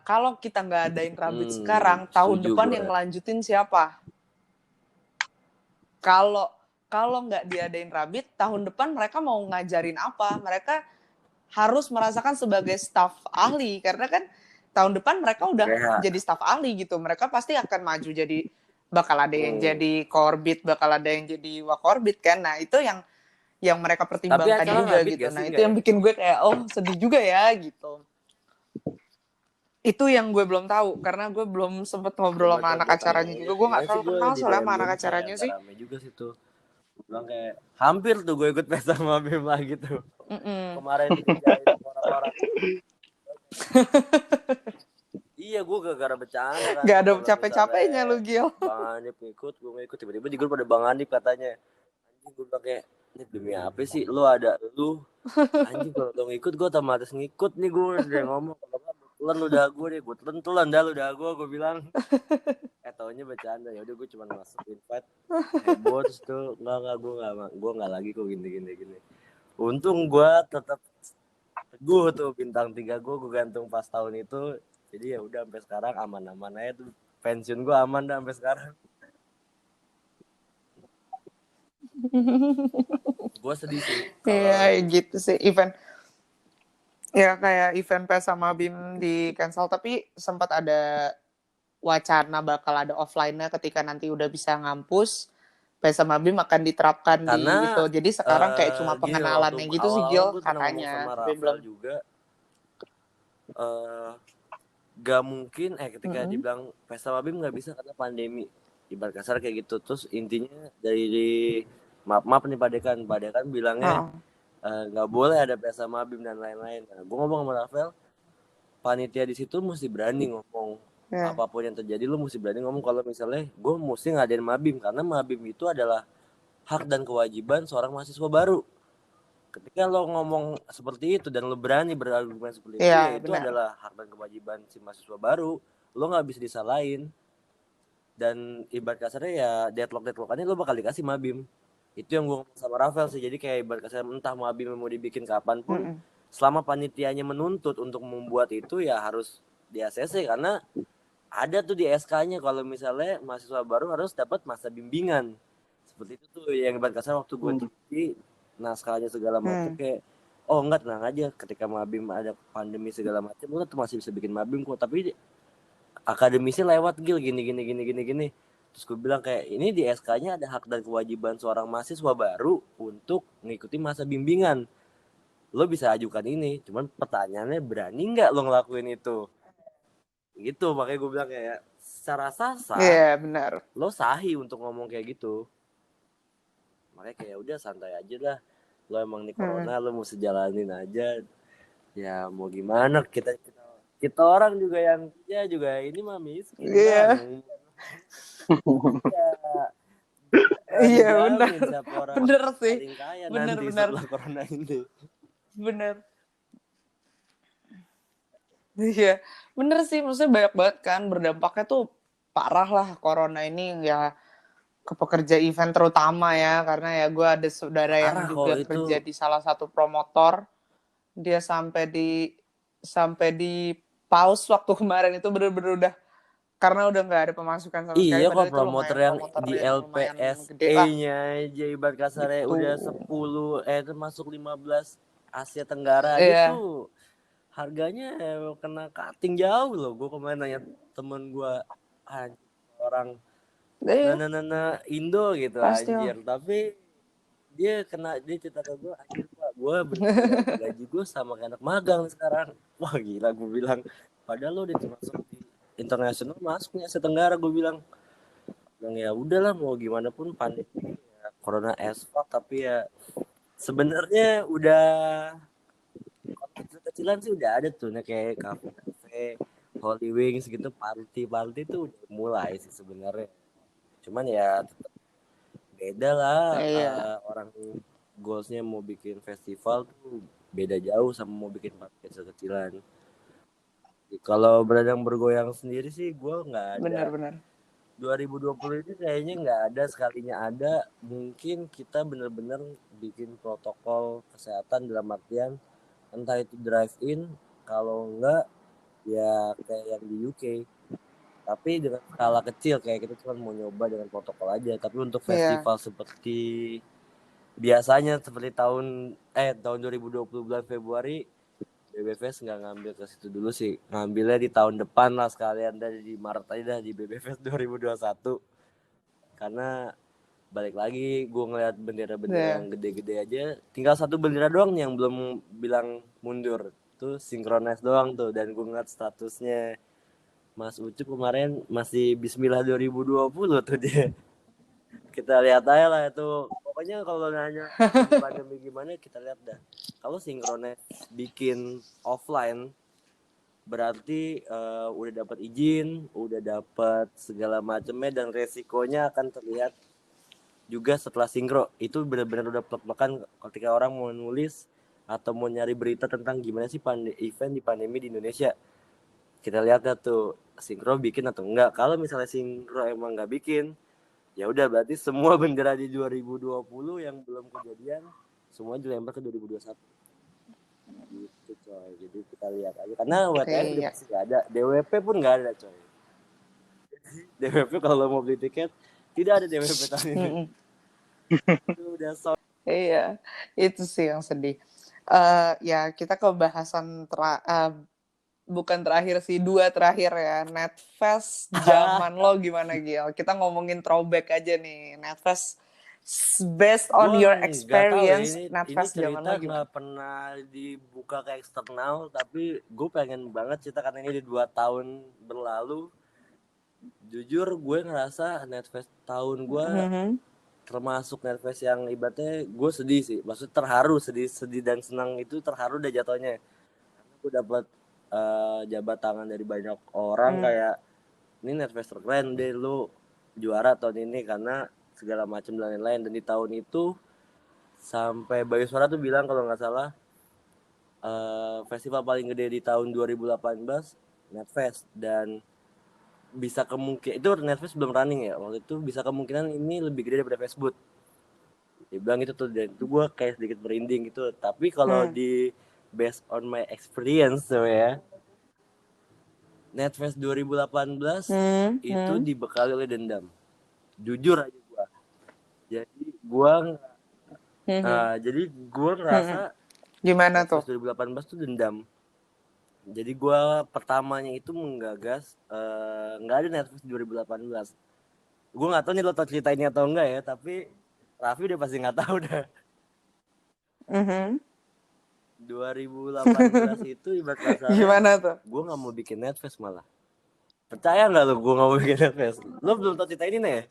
kalau kita nggak adain Rabit sekarang, tahun depan yang ngelanjutin siapa? Kalau nggak diadain Rabit, tahun depan mereka mau ngajarin apa? Mereka harus merasakan sebagai staf ahli, karena kan tahun depan mereka udah jadi staf ahli gitu. Mereka pasti akan maju jadi, bakal ada yang jadi korbit, bakal ada yang jadi wakorbit kan. Nah itu yang mereka pertimbangkan juga gitu. Nah itu yang bikin gue kayak sedih juga ya gitu. Itu yang gue belum tahu karena gue belum sempet ngobrol sama anak acaranya juga. Gue nggak terlalu kenal soalnya sama anak acaranya sih. Rame juga sih tuh. Gue bilang kayak hampir tuh gue ikut PES sama BIM lagi tuh. Kemarin dikerjain orang-orang. Iya, gue gara-gara bercanda kan. Gak ada capek-capeknya lu Gil. Bang Anip ngikut, gue ngikut. Tiba-tiba di grup ada Bang Anip katanya. Anjing, gue bilang kayak, ini demi apa sih? Lu ada lu. Anjing, kalau lo ngikut, gue otomatis ngikut nih. Gue udah ngomong, kalau gak telan lu dah gue deh. Gue telan dah lu dah gue bilang. Taunya bercanda. Ya udah gue cuma masuk invite. Heboh terus tuh, enggak, gue nggak lagi kok gini. Untung gue tetap teguh tuh, bintang 3 gue gantung pas tahun itu. Jadi ya udah sampai sekarang aman-aman aja tuh. Pensiun gue aman dah sampai sekarang. Gue sedih sih Iya, kalau gitu sih event. Ya kayak event PES sama BIM di cancel, tapi sempat ada wacana bakal ada offline-nya ketika nanti udah bisa ngampus. PES sama BIM akan diterapkan di karena itu. Jadi sekarang kayak cuma gini waktu pengenalannya gitu sih awal-awal Gil gue pernah ngomong sama katanya, tapi Rafael belum. juga eh gak mungkin ketika Mm-mm. dibilang pesta mabim nggak bisa karena pandemi ibarat kasar kayak gitu. Terus intinya dari maaf nih Padekan bilangnya Oh, nggak boleh ada pesta mabim dan lain-lain. Nah, gue ngomong sama Rafael, panitia di situ mesti berani ngomong ya, apapun yang terjadi. Lu mesti berani ngomong kalau misalnya gue mesti ngadain mabim karena mabim itu adalah hak dan kewajiban seorang mahasiswa baru. Ketika lo ngomong seperti itu dan lo berani berargumen seperti itu, ya iya itu benar. adalah hak dan kewajiban si mahasiswa baru. Lo nggak bisa disalahin. Dan ibarat kasarnya ya deadlockannya lo bakal dikasih mabim. Itu yang gue ngomong sama Rafael sih. Jadi kayak ibarat kasarnya entah mabim mau dibikin kapanpun, Mm-mm. selama panitianya menuntut untuk membuat itu ya harus di ACC. Karena ada tuh di SK-nya kalau misalnya mahasiswa baru harus dapat masa bimbingan. Seperti itu tuh yang ibarat kasar waktu gue teliti naskahnya segala macam kayak oh enggak, tenang aja, ketika mabim ada pandemi segala macam lo tuh masih bisa bikin mabim kok, tapi akademisi lewat gini. Terus gue bilang kayak ini di SK-nya ada hak dan kewajiban seorang mahasiswa baru untuk mengikuti masa bimbingan. Lo bisa ajukan ini, cuman pertanyaannya berani nggak lo ngelakuin itu? Gitu, makanya gue bilang kayak secara sah Iya benar. lo sahih untuk ngomong kayak gitu. Makanya kayak udah santai aja lah. Lo emang nih corona, lo mesti jalanin aja. Ya mau gimana, kita orang juga yang ya juga ini mah miskin Iya, bang. Ya iya benar. dijamin siapa orang Bener sih. paling kaya nanti Bener. setelah corona ini. Bener. Iya, bener sih. Maksudnya banyak banget kan berdampaknya tuh parah lah corona ini ya ke pekerja event terutama ya. Karena ya gue ada saudara yang Parah juga kalau itu. kerja di salah satu promotor. Dia sampai di pause waktu kemarin itu bener-bener udah karena udah nggak ada pemasukan sama sekali. Iya kok Padahal itu promotor lumayan yang promotor di yang lumayan gede lah LPSA-nya aja ibarat kasarnya itu. udah 10 termasuk 15 Asia Tenggara aja Iya, tuh harganya kena cutting jauh loh. Gue kemarin nanya temen gue, orang iya nana Indo gitu pasti lah. anjir, tapi dia cerita ke gue, anjir pak gue bener-bener gaji gue sama kayak anak magang sekarang. Wah gila, gue bilang padahal lo udah termasuk di internasional masuknya Asia Tenggara. Gue bilang ya udahlah mau gimana pun pandemi ya, corona as fuck, tapi ya sebenarnya udah kecil-kecilan sih udah ada tuh nah, kayak kafe Holy Wings gitu, party tuh udah mulai sih sebenarnya. Cuman ya tetap beda lah, Iya, orang goalsnya mau bikin festival tuh beda jauh sama mau bikin party kecil-kecilan. Kalau beradang bergoyang sendiri sih gue nggak ada. benar-benar. 2020 ini kayaknya nggak ada, sekalinya ada mungkin kita bener-bener bikin protokol kesehatan dalam artian entah itu drive in, kalau enggak ya kayak yang di UK tapi dengan skala kecil, kayak kita cuma mau nyoba dengan protokol aja. Tapi untuk Iya, festival seperti biasanya seperti tahun 2020 bulan Februari, BBFest nggak ngambil ke situ dulu sih, ngambilnya di tahun depan lah sekalian, dari di Maret aja dah di BBFest 2021. Karena balik lagi gue ngeliat bendera-bendera iya. yang gede-gede aja, tinggal satu bendera doang nih yang belum bilang mundur tuh, sinkronis doang tuh. Dan gue ngeliat statusnya Mas Ucup kemarin masih Bismillah 2020 tuh dia. Kita lihat aja lah itu, pokoknya kalau nanya ini pandemi gimana kita lihat dah. Kalau sinkronis bikin offline berarti udah dapat izin, udah dapat segala macamnya, dan resikonya akan terlihat juga setelah sinkro. Itu benar-benar udah plek-plekan ketika orang mau nulis atau mau nyari berita tentang gimana sih event di pandemi di Indonesia. Kita lihat ya tuh sinkro bikin atau enggak. Kalau misalnya sinkro emang nggak bikin, ya udah berarti semua bendera di 2020 yang belum kejadian semua dilempar ke 2021. Gitu coy. Jadi kita lihat aja karena WTF udah Iya. pasti nggak ada, DWP pun nggak ada coy. DWP kalau mau beli tiket tidak ada DWP tahun ini. Mm-mm. Itu udah sold. Iya, itu sih yang sedih. Ya kita ke bahasan bukan terakhir sih, 2 terakhir ya. Netfest zaman lo gimana Gil? Kita ngomongin throwback aja nih. Netfest based on Gue your nggak tahu ya, experience, ini Netfest zaman cerita lo gimana? nggak pernah dibuka ke eksternal, tapi gue pengen banget cerita karena ini udah 2 tahun berlalu. Jujur gue ngerasa Netfest tahun gue Mhm. termasuk Netfest yang ibaratnya gue sedih sih, maksudnya terharu, sedih dan senang itu terharu udah jatuhnya. Karena gue dapat jabat tangan dari banyak orang kayak ini Netfest terkeren deh lu juara tahun ini karena segala macam dan lain-lain. Dan di tahun itu sampai Bayu Suara tuh bilang kalau nggak salah festival paling gede di tahun 2018 Netfest, dan bisa kemungkinan itu Netfest belum running ya waktu itu, bisa kemungkinan ini lebih gede daripada Facebook. Dia bilang itu tuh, dan itu gue kayak sedikit merinding gitu. Tapi kalau di based on my experience tuh ya, Netfest 2018 itu dibekali oleh dendam. Jujur aja gue. Jadi gue ngerasa Gimana tuh? Netfest 2018 tuh dendam. Jadi gue pertamanya itu menggagas nggak ada Netflix 2018. Gue nggak tahu nih lo tau cerita ini atau enggak ya, tapi Raffi udah pasti nggak tahu dah. 2018 itu ibarat kasarnya Gimana tuh? gue nggak mau bikin Netflix malah. Percaya nggak lo gue nggak mau bikin Netflix? Lo belum tau cerita ini nih ya?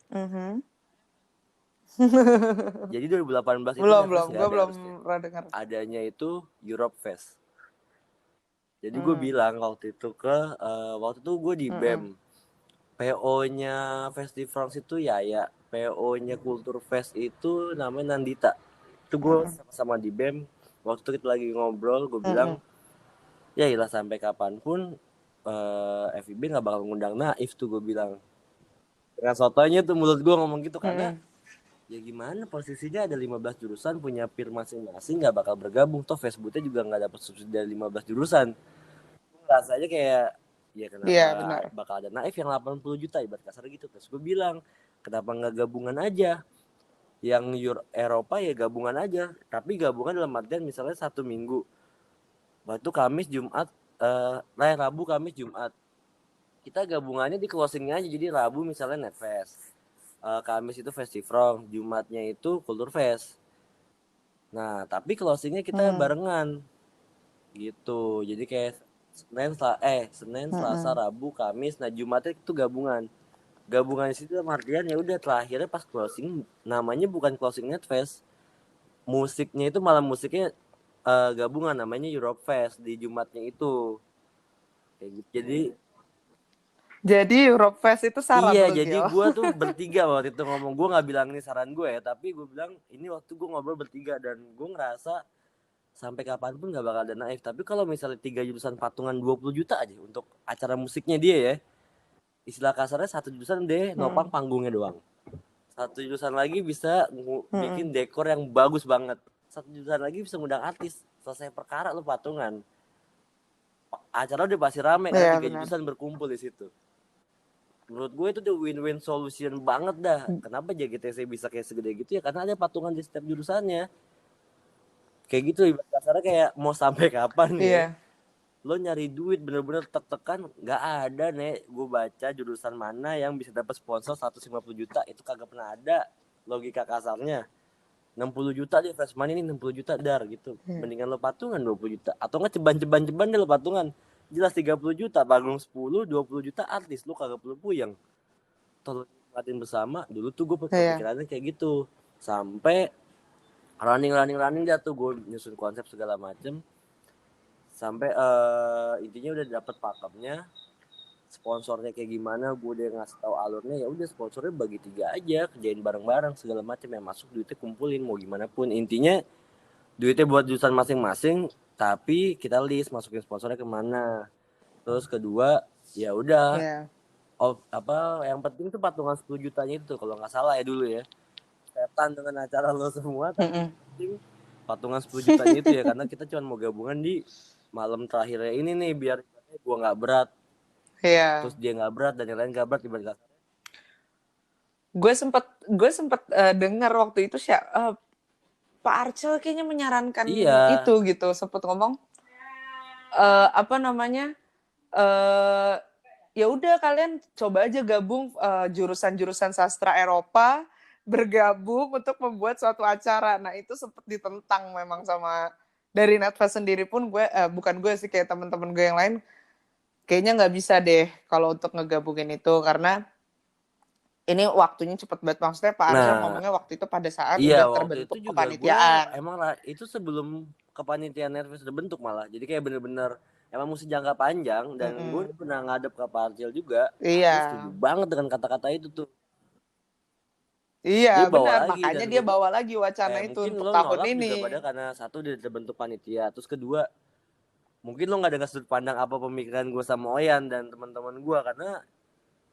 Jadi 2018 itu Belum, Netflix gue nggak ada belum harusnya. pernah dengar. Adanya itu Europe Fest. Jadi gue bilang waktu itu waktu itu gue di BEM. PO-nya Festifrance itu ya PO-nya Kultur Fest itu namanya Nandita. Itu gue sama di BEM. Waktu itu kita lagi ngobrol, gue bilang ya ilah sampai kapanpun FIB nggak bakal ngundang Naif tuh, gue bilang. Dengan sotonya tuh mulut gue ngomong gitu karena ya gimana posisinya ada 15 jurusan punya peer masing-masing, nggak bakal bergabung, toh Facebooknya juga nggak dapat subsidi dari 15 jurusan. Rasanya kayak ya kenapa benar. bakal ada Naif yang 80 juta ibarat kasar gitu. Terus gue bilang kenapa nggak gabungan aja, yang Eropa ya gabungan aja, tapi gabungan dalam artian misalnya 1 minggu, waktu Kamis Jumat Rabu Kamis Jumat, kita gabungannya di closingnya aja. Jadi Rabu misalnya Netfest, Kamis itu Festifrong, Jumatnya itu Kultur Fest. Nah tapi closingnya kita barengan gitu. Jadi kayak Senin, Selasa, Rabu, Kamis. Nah Jumatnya itu gabungan di situ. Artian ya udah terakhirnya pas closing namanya bukan closing Netfest, musiknya itu malah musiknya gabungan namanya Europe Fest di Jumatnya itu kayak gitu. Jadi Europe Fest itu saran Iya, tuh, jadi Gil. gue tuh bertiga waktu itu ngomong. Gue nggak bilang ini saran gue ya, tapi gue bilang ini waktu gue ngobrol bertiga, dan gue ngerasa sampai kapanpun nggak bakal ada Naif. Tapi kalau misalnya 3 jurusan patungan 20 juta aja untuk acara musiknya dia ya, istilah kasarnya 1 jurusan deh nopang panggungnya doang. 1 jurusan lagi bisa bikin dekor yang bagus banget. 1 jurusan lagi bisa ngundang artis. Selesai perkara lo patungan. Acara udah pasti rame karena 3 jurusan berkumpul di situ. Menurut gue itu udah win-win solution banget dah. Kenapa JGTC bisa kayak segede gitu ya? Karena ada patungan di setiap jurusannya. Kayak gitu ibarat kasarnya kayak mau sampai kapan ya? Lo nyari duit bener-bener tertekan, nggak ada nih. Gue baca jurusan mana yang bisa dapat sponsor 150 juta, itu kagak pernah ada. Logika kasarnya 60 juta deh freshman ini, 60 juta dar gitu. Mendingan lo patungan 20 juta atau nggak ceban deh lo patungan. Jelas 30 juta panggung 10, 20 juta artis, lo kagak perlu puyeng. Tolong nikmatin bersama. Dulu tuh gue pikirannya kayak gitu. Sampai running dia tuh gue nyusun konsep segala macem. Sampai intinya udah dapet pakemnya, sponsornya kayak gimana, gue udah ngasih tahu alurnya. Ya udah sponsornya bagi 3 aja, kerjain bareng-bareng segala macam, yang masuk duitnya kumpulin mau gimana pun. Intinya duitnya buat jurusan masing-masing, tapi kita list masukin sponsornya kemana. Terus kedua ya udah yang penting tuh patungan 10 jutanya itu kalau nggak salah ya dulu ya. Setan dengan acara lo semua, tapi penting patungan 10 jutanya itu ya, karena kita cuma mau gabungan di malam terakhirnya ini nih biar gue nggak berat, Iya. terus dia nggak berat dan yang lain nggak berat tiba-tiba. Gue sempet dengar waktu itu sih Pak Arcel kayaknya menyarankan Iya, itu gitu, sempet ngomong apa namanya, eh ya udah kalian coba aja gabung jurusan-jurusan sastra Eropa, bergabung untuk membuat suatu acara. Nah itu sempet ditentang memang sama dari Netfest sendiri pun gue bukan gue sih, kayak teman-teman gue yang lain kayaknya nggak bisa deh kalau untuk ngegabungin itu, karena ini waktunya cepet banget. Maksudnya Pak Arsyad nah ngomongnya waktu itu pada saat iya udah waktu itu terbentuk juga gue kepanitiaan. emang itu sebelum kepanitiaan Nervis udah bentuk malah, jadi kayak bener-bener emang mesti jangka panjang dan gue Mm-mm. pernah ngadep ke Pak Arcil juga, Iya, dia setuju banget dengan kata-kata itu tuh, iya dia bawa benar. lagi Makanya dan dia gue bilang bawa lagi wacana kayak itu mungkin untuk lo tahun nolak ini. juga pada karena satu dia terbentuk panitia, terus kedua mungkin lo nggak dengan sudut pandang apa pemikiran gue sama Oyan dan teman-teman gue, karena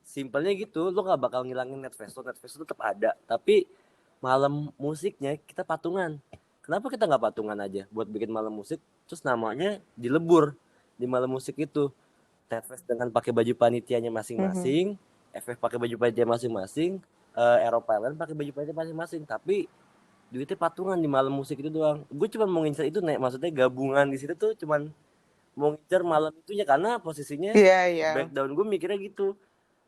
simpelnya gitu lo nggak bakal ngilangin Netfest tetap ada, tapi malam musiknya kita patungan. Kenapa kita nggak patungan aja buat bikin malam musik terus namanya dilebur di malam musik itu, Netfest dengan pakai baju panitianya Mhm. masing-masing, FF pakai baju panitia masing-masing, Eropa Island pakai baju panitia masing-masing, tapi duitnya patungan di malam musik itu doang. Gue cuma mau ngincer itu nek, maksudnya gabungan di situ tuh cuman mau ngincer malam itunya karena posisinya Iya, iya. breakdown gue mikirnya gitu.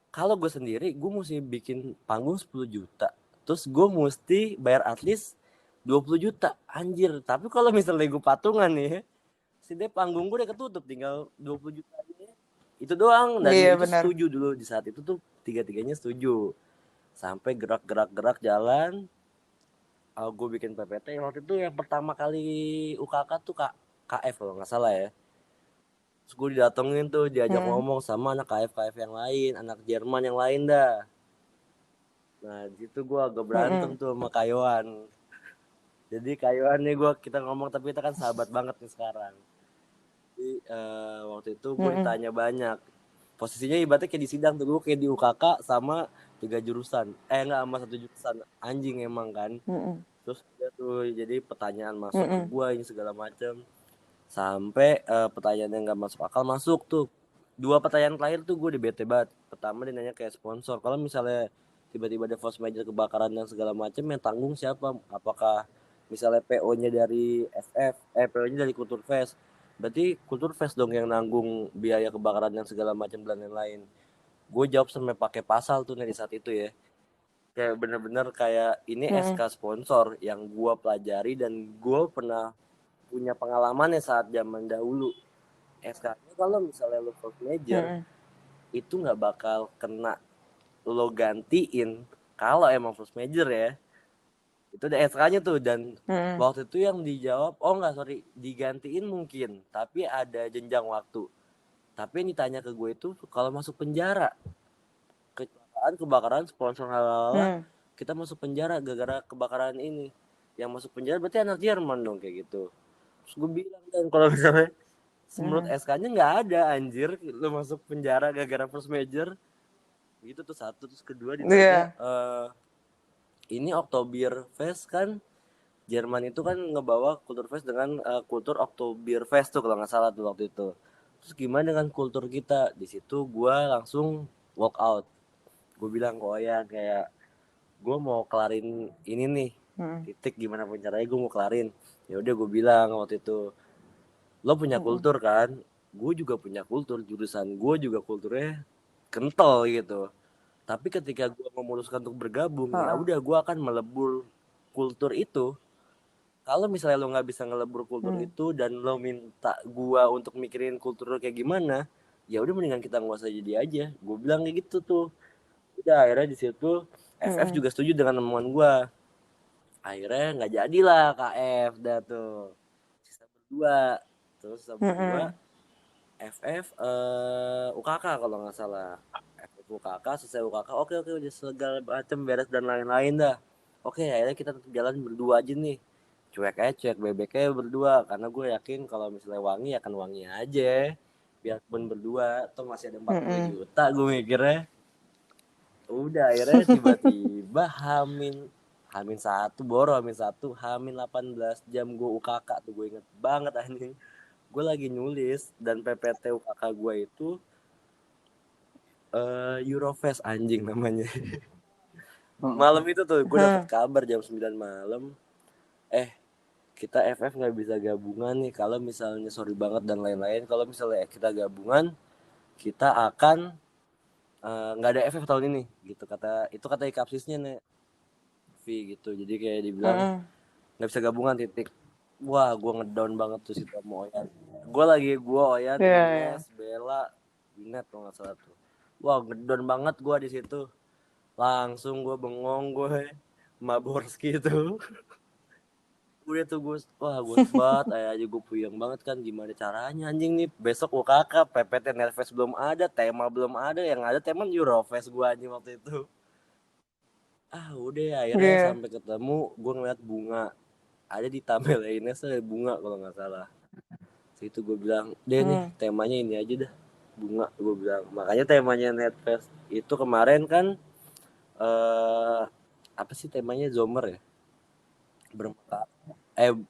Kalau gue sendiri gue mesti bikin panggung 10 juta, terus gue mesti bayar at least 20 juta anjir. Tapi kalau misalnya gue patungan nih, sini panggung gue udah ketutup, tinggal 20 juta aja itu doang. Dan Iya itu benar. setuju dulu di saat itu tuh, tiga-tiganya setuju sampai gerak-gerak jalan. Gue bikin PPT waktu itu yang pertama kali UKK tuh KF kalau nggak salah ya. Terus gue didatengin tuh, diajak Mhm. ngomong sama anak KF yang lain, anak Jerman yang lain dah. Nah di situ gue agak berantem Mhm. tuh sama Kayoan. Jadi Kayoan nih kita ngomong tapi kita kan sahabat banget nih sekarang. Jadi waktu itu gue Mhm. ditanya banyak. Posisinya ibaratnya kayak di sidang tuh, gue kayak di UKK sama 3 jurusan. Enggak, sama 1 jurusan. Anjing emang kan. Mhm. Terus dia tuh jadi pertanyaan masuk ke Mhm. gue ini segala macam. Sampai pertanyaan yang gak masuk akal masuk tuh. 2 pertanyaan terakhir tuh gue di bete banget. Pertama dia nanya kayak sponsor, kalau misalnya tiba-tiba ada force major kebakaran dan segala macam, yang tanggung siapa? Apakah misalnya PO-nya dari FF, PO-nya dari Kultur Fest, berarti Kultur Fest dong yang nanggung biaya kebakaran dan segala macam dan lain-lain. Gue jawab sampai pakai pasal tuh dari saat itu ya, kayak bener-bener kayak ini Mhm. SK sponsor yang gue pelajari dan gue pernah punya pengalamannya saat zaman dahulu. SK-nya kalau misalnya lo force major Mhm. itu nggak bakal kena lo gantiin kalau emang first major ya. Itu ada SK-nya tuh, dan Mhm. waktu itu yang dijawab, oh nggak, sorry, digantiin mungkin tapi ada jenjang waktu. Tapi yang ditanya ke gue itu kalau masuk penjara, kecelakaan kebakaran sponsor halala, Mhm. kita masuk penjara gara-gara kebakaran ini, yang masuk penjara berarti anak Jerman dong kayak gitu. Terus gue bilang kan kalau misalnya menurut Mhm. SK-nya nggak ada anjir lo masuk penjara gara-gara first major gitu. Tuh satu. Terus kedua ditanya, Iya. ini Oktoberfest kan, Jerman itu kan ngebawa Kulturfest dengan kultur Oktoberfest tuh kalau nggak salah tuh waktu itu. Terus gimana dengan kultur kita? Di situ gue langsung walk out. Gue bilang ke Oyan kayak gue mau kelarin ini nih, Mhm. titik gimana pun caranya gue mau kelarin. Ya udah gue bilang waktu itu, lo punya Mhm. kultur kan, gue juga punya kultur, jurusan gue juga kulturnya kental gitu. Tapi ketika gue memutuskan untuk bergabung, ya Heeh. udah gue akan melebur kultur itu. Kalau misalnya lo nggak bisa ngelebur kultur Mhm. itu dan lo minta gue untuk mikirin kultur lo kayak gimana, ya udah mendingan kita nggak usah jadi aja. Gue bilang kayak gitu tuh. Udah akhirnya di situ FF Mhm. juga setuju dengan omongan gue. Akhirnya nggak jadilah KF dah tuh. Sisa berdua. Terus sisa berdua Mhm. FF UKK kalau nggak salah. FF UKK, selesai UKK, oke udah segala macam beres dan lain-lain dah. Oke, akhirnya kita tetap jalan berdua aja nih. Cuek aja, cuek bebeknya berdua, karena gue yakin kalau misalnya wangi akan wangi aja. Biarpun berdua, toh masih ada 40 Mhm. juta gue mikirnya. Udah akhirnya tiba-tiba Hamin Hamin satu, Boro Hamin satu, Hamin 18 jam gue UKK tuh, gue inget banget anjing. gue lagi nulis dan PPT UKK gue itu Eurofest anjing namanya. Malam itu tuh gue dapet kabar jam 9 malam, kita FF nggak bisa gabungan nih, kalau misalnya sorry banget dan lain-lain, kalau misalnya kita gabungan kita akan nggak ada FF tahun ini gitu, kata Ikapsisnya nih V gitu. Jadi kayak dibilang nggak bisa gabungan titik. Wah, gue ngedown banget tuh situ sama Oyan. Gue Oyan, Ines, Bella, Binet kalau nggak salah tuh. Wah, ngedown banget gue di situ. Langsung gue bengong, gue Maborski itu. Udah tuh gue, wah gue sebat aja, gue puyeng banget kan, gimana caranya anjing nih besok UKK, PPT Netfest belum ada, tema belum ada, yang ada tema Eurofest gue anjing waktu itu. Udah akhirnya sampai ketemu, gue ngeliat bunga ada di tabel Ines, ada bunga kalau nggak salah. Situ gue bilang, deh nih temanya ini aja dah, bunga, gue bilang. Makanya temanya Netfest itu kemarin kan apa sih temanya, Zomer ya,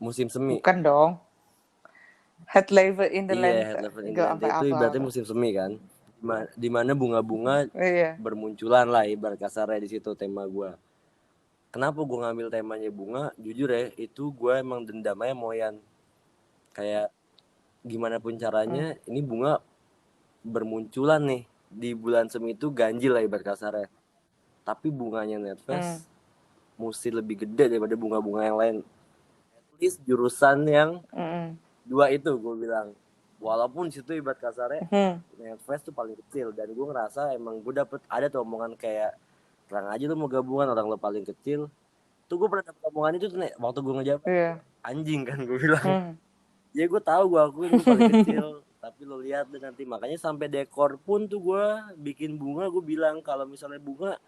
musim semi. Bukan dong. Head level in the land. Head level in the land itu ibaratnya musim semi kan, dimana bunga-bunga bermunculan lah ibarat kasarnya di situ tema gue. Kenapa gue ngambil temanya bunga? Jujur ya, itu gue emang dendamnya Moyan. Kayak gimana pun caranya, ini bunga bermunculan nih di bulan semi itu ganjil lah ibarat kasarnya. Tapi bunganya Netfest mesti lebih gede daripada bunga-bunga yang lain. At least jurusan yang dua itu gue bilang. Walaupun situ ibarat kasarnya Netfest tuh paling kecil, dan gue ngerasa emang gue dapet ada tuh omongan kayak, terang aja lu mau gabungan, orang lo paling kecil. Tuh gue pernah dapet omongan itu tuh waktu gue ngejawab anjing kan, gue bilang. Ya gue tahu, gue akuin gue paling kecil, tapi lo lihat deh nanti. Makanya sampai dekor pun tuh gue bikin bunga, gue bilang kalau misalnya bunga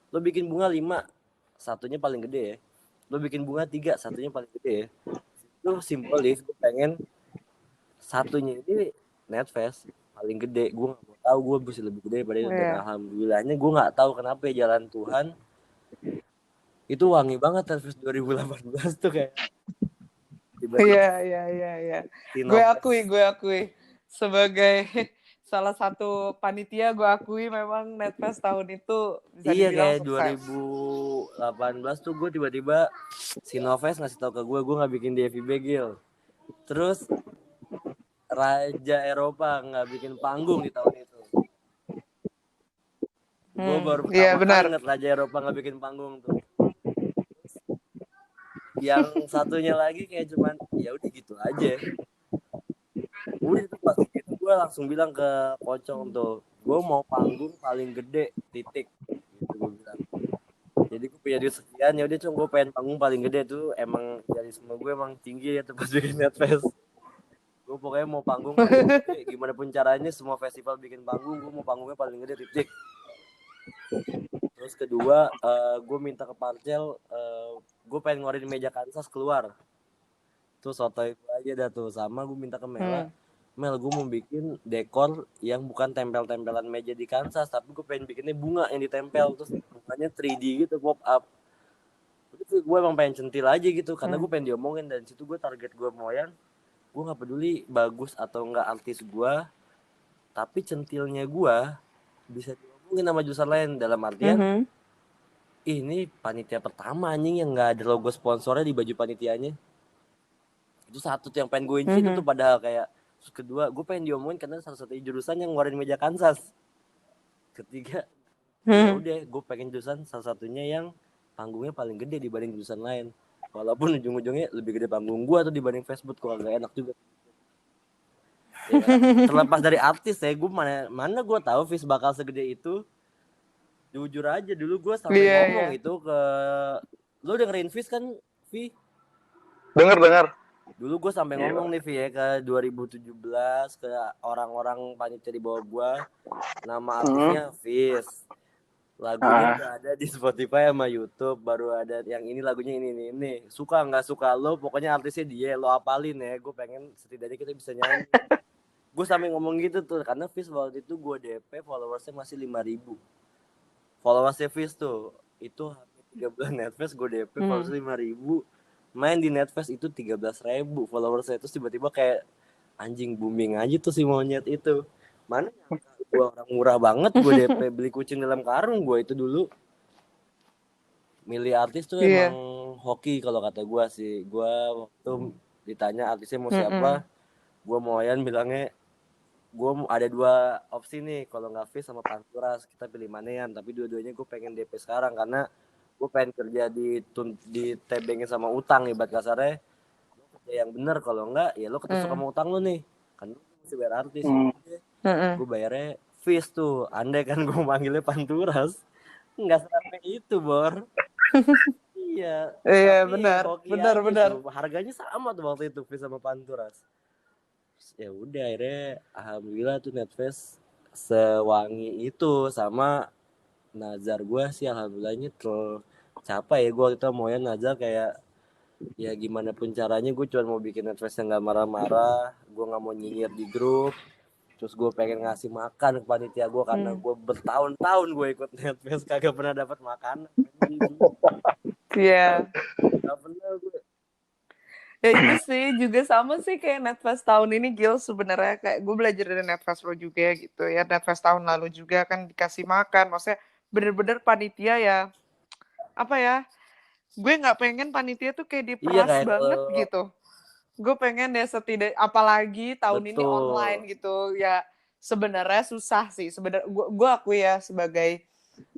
lo bikin bunga 5, satunya paling gede ya. Lo bikin bunga 3, satunya paling gede ya. Itu simbolis gue pengen satunya ini Netfest paling gede. Gue nggak mau tahu gue bisa lebih gede daripada itu. Dan alhamdulillahnya gue nggak tahu kenapa ya, jalan Tuhan itu wangi banget Netfest 2018 tuh kayak. Iya. Gue akui sebagai salah satu panitia, gue akui memang Netfest tahun itu bisa dibilang kayak sukses. 2018 tuh gue tiba-tiba Sinofest ngasih tau ke gue nggak bikin di FIB Gil. Terus Raja Eropa nggak bikin panggung di tahun itu. Gue baru pertama kali inget Raja Eropa nggak bikin panggung tuh. Yang satunya lagi kayak cuman ya udah gitu aja. Udah itu pas gitu gue langsung bilang ke Pocong tuh, gue mau panggung paling gede titik gitu gue bilang. Jadi gue punya duit sekian, ya udah Cung, gue pengen panggung paling gede tuh. Emang idealisme gue emang tinggi ya tuh pas bikin Netfest. Gue pokoknya mau panggung paling gede, gimana pun caranya. Semua festival bikin panggung, gue mau panggungnya paling gede titik. Terus kedua, gue minta ke Parcel, gue pengen ngeluarin meja Kansas keluar. Tuh sotoy gue aja dah tuh. Sama gue minta ke Mela, Mel gue mau bikin dekor yang bukan tempel-tempelan meja di Kansas, tapi gue pengen bikinnya bunga yang ditempel, terus bunganya 3D gitu, pop up. Itu gue emang pengen centil aja gitu, karena gue pengen diomongin. Dan situ gue target gue Moyan, gue nggak peduli bagus atau nggak artis gue, tapi centilnya gue bisa diomongin sama jurusan lain. Dalam artian ini panitia pertama anjing yang nggak ada logo sponsornya di baju panitianya. Itu satu tuh yang pengen gue incit itu, padahal kayak. Terus kedua, gue pengen diomongin karena satu-satunya jurusan yang ngeluarin meja Kansas. Ketiga, ya udah gue pengen jurusan salah satunya yang panggungnya paling gede dibanding jurusan lain. Walaupun ujung-ujungnya lebih gede panggung gue tuh dibanding Facebook, kok agak enak juga. Ya, terlepas dari artis ya, gue mana gue tahu Fis bakal segede itu. Jujur aja dulu gue sampai ngomong itu ke lo, dengerin Fis kan, Vi? Dengar. Dulu gue sampai ngomong nih Vi ya, ke 2017 ke orang-orang panitia di bawah gue, nama artisnya Fis, lagunya udah ada di Spotify sama YouTube, baru ada yang ini lagunya ini. Suka nggak suka lo, pokoknya artisnya dia, lo apalin ya. Gue pengen setidaknya kita bisa nyanyi. Gue sampai ngomong gitu tuh, karena Fis waktu itu gue DP followersnya masih 5.000. Followersnya Fis tuh itu hampir 3 bulan Netfest, gue DP followersnya 5.000. Main di Netfest itu 13.000 followersnya. Terus tiba-tiba kayak anjing booming aja tuh si monyet itu. Mana gue orang murah banget, gue DP beli kucing dalam karung gue itu dulu. Milih artis tuh emang Iya. hoki kalau kata gue sih. Gue waktu ditanya artisnya mau Mm-mm. siapa, gue mau Oyan bilangnya gue ada 2 opsi nih, kalau nggak Fis sama Panturas, kita pilih mana Yan. Tapi dua-duanya gue pengen DP sekarang karena gue pengen kerja di tebengin sama utang, ibarat kasarnya lo kerja yang bener, kalau enggak ya lo ketusuk sama utang lo nih kan, lo mesti bayar artis. Hmm. Gue bayarnya Fis tuh, andai kan gue manggilnya Panturas nggak sampai itu Bor. Iya, Iya, tapi benar. hoki Benar, aja benar. tuh, harganya sama tuh waktu itu Fis sama Panturas. Ya udah akhirnya alhamdulillah tuh Netfest sewangi itu. Sama nazar gue sih alhamdulillahnya tercapai ya. Gue waktu itu mau ya nazar kayak ya gimana pun caranya gue cuma mau bikin Netfest yang gak marah-marah, gue gak mau nyinyir di grup, terus gue pengen ngasih makan ke panitia gue karena gue bertahun-tahun gue ikut Netfest kagak pernah dapat makanan. Iya. Gak pernah gue. Ya itu sih juga sama sih kayak Netfest tahun ini Gil, sebenarnya kayak gue belajar dari Netfest lo juga gitu ya. Netfest tahun lalu juga kan dikasih makan, maksudnya bener-bener panitia ya, apa ya, gue nggak pengen panitia tuh kayak Iya diperas kayak kalau banget gitu. Gue pengen deh apalagi tahun ini online betul. gitu ya. Sebenarnya susah sih sebenarnya, gue akui ya sebagai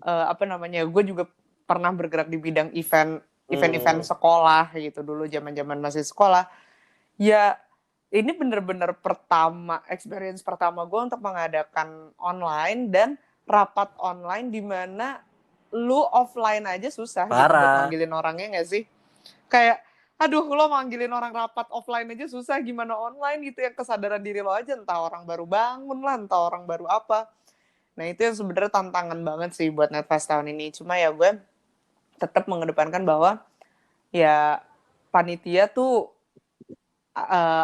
apa namanya, gue juga pernah bergerak di bidang event sekolah gitu dulu, zaman masih sekolah ya. Ini bener-bener experience pertama gue untuk mengadakan online dan rapat online, di mana lu offline aja susah gitu buat Parah. manggilin orangnya nggak sih? Kayak aduh, lo manggilin orang rapat offline aja susah, gimana online gitu, yang kesadaran diri lo aja, entah orang baru bangun lah, entah orang baru apa. Nah itu yang sebenarnya tantangan banget sih buat Netfest tahun ini. Cuma ya gue tetap mengedepankan bahwa ya panitia tuh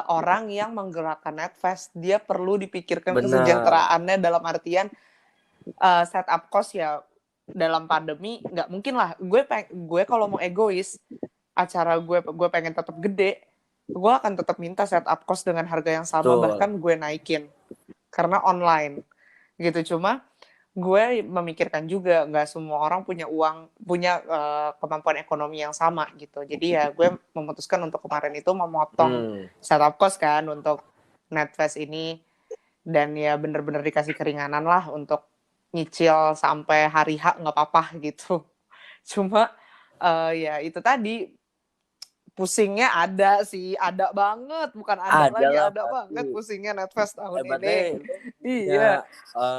orang yang menggerakkan Netfest, dia perlu dipikirkan Benar. kesejahteraannya, dalam artian setup cost ya. Dalam pandemi nggak mungkin lah gue kalau mau egois, acara gue pengen tetap gede, gue akan tetap minta setup cost dengan harga yang sama, bahkan Betul. gue naikin karena online gitu. Cuma gue memikirkan juga nggak semua orang punya kemampuan ekonomi yang sama gitu. Jadi ya gue memutuskan untuk kemarin itu memotong setup cost kan untuk Netfest ini, dan ya bener-bener dikasih keringanan lah untuk nyicil sampai hari H nggak apa-apa gitu. Cuma ya itu tadi, pusingnya ada sih, ada banget, bukan ada lagi, Adalah ada banget pasti. pusingnya Netfest tahun Hebatnya ini. lu punya Iya,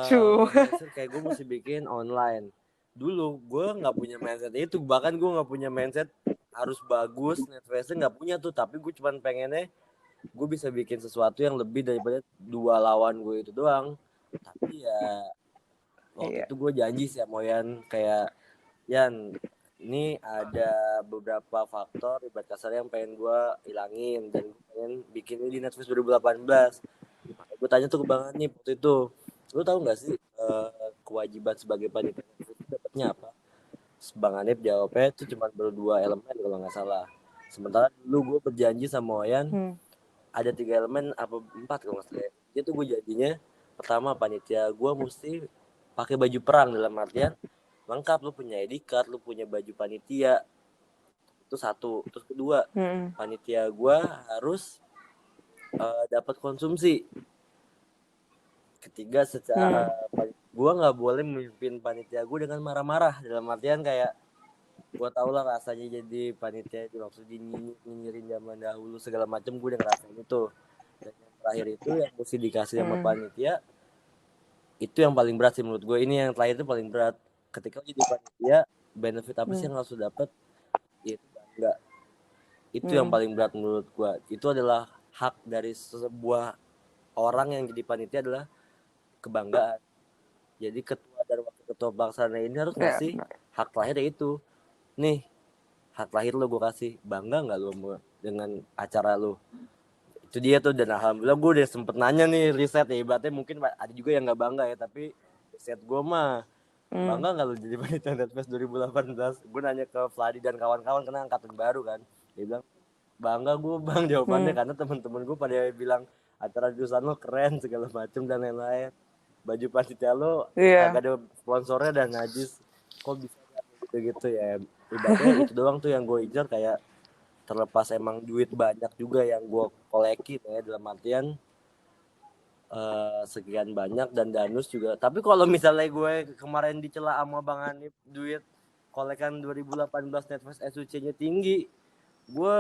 cu. mindset kayak gue mesti bikin online. Dulu gue nggak punya mindset itu, bahkan gue nggak punya mindset harus bagus. Netflixnya nggak punya tuh, tapi gue cuma pengennya gue bisa bikin sesuatu yang lebih daripada 2 lawan gue itu doang. Tapi ya waktu Iya. itu gue janji sih sama Yan kayak, Yan ini ada beberapa faktor ibarat kasar yang pengen gue ilangin dan gue pengen bikin ini di Netflix 2018. Gue tanya tuh ke Bang Hanif waktu itu, lu tahu nggak sih kewajiban sebagai panitia Netflix itu dapatnya apa? Terus Bang Hanif jawabnya itu cuma baru 2 elemen kalau nggak salah. Sementara dulu gue berjanji sama Oyan ada 3 elemen apa 4 kalau nggak salah. Dia tuh gue janjinya, pertama panitia gue mesti pakai baju perang, dalam artian lengkap, lu punya ID card, lu punya baju panitia, itu satu. Terus kedua, panitia gue harus dapat konsumsi. Ketiga, secara gue nggak boleh memimpin panitia gue dengan marah-marah, dalam artian kayak gue tau lah rasanya jadi panitia itu, maksud nyinyirin zaman dahulu segala macam, gue udah ngerasain itu. Dan yang terakhir itu yang mesti dikasih sama panitia, itu yang paling berat sih menurut gue. Ini yang terakhir itu paling berat. Ketika jadi panitia, benefit apa sih yang harus lo dapet? Itu bangga. Itu yang paling berat menurut gue. Itu adalah hak dari sebuah orang yang jadi panitia, adalah kebanggaan. Jadi ketua dan wakil ketua pelaksana ini harus ngasih hak lahir itu. Nih, hak lahir lo gue kasih. Bangga nggak lo dengan acara lo? Itu dia tuh. Dan alhamdulillah gue udah sempet nanya nih, riset ya, ibaratnya mungkin ada juga yang nggak bangga ya, tapi riset gue mah, bangga nggak lo jadi panitia Netfest 2018? Gue nanya ke Vladi dan kawan-kawan karena angkatan baru kan. Dia bilang bangga gue Bang, jawabannya, karena teman-teman gue pada bilang acara jurusan lo keren segala macem dan lain-lain, baju panitia lo Iya. kagak ada sponsornya dan najis, kok bisa gitu-gitu ya. Ibaratnya itu doang tuh yang gue incar, kayak terlepas emang duit banyak juga yang gue kolekin ya, dalam artian sekian banyak dan Danus juga. Tapi kalau misalnya gue kemarin dicela sama Bang Hanif duit kolekan 2018 Netflix SUC-nya tinggi, gue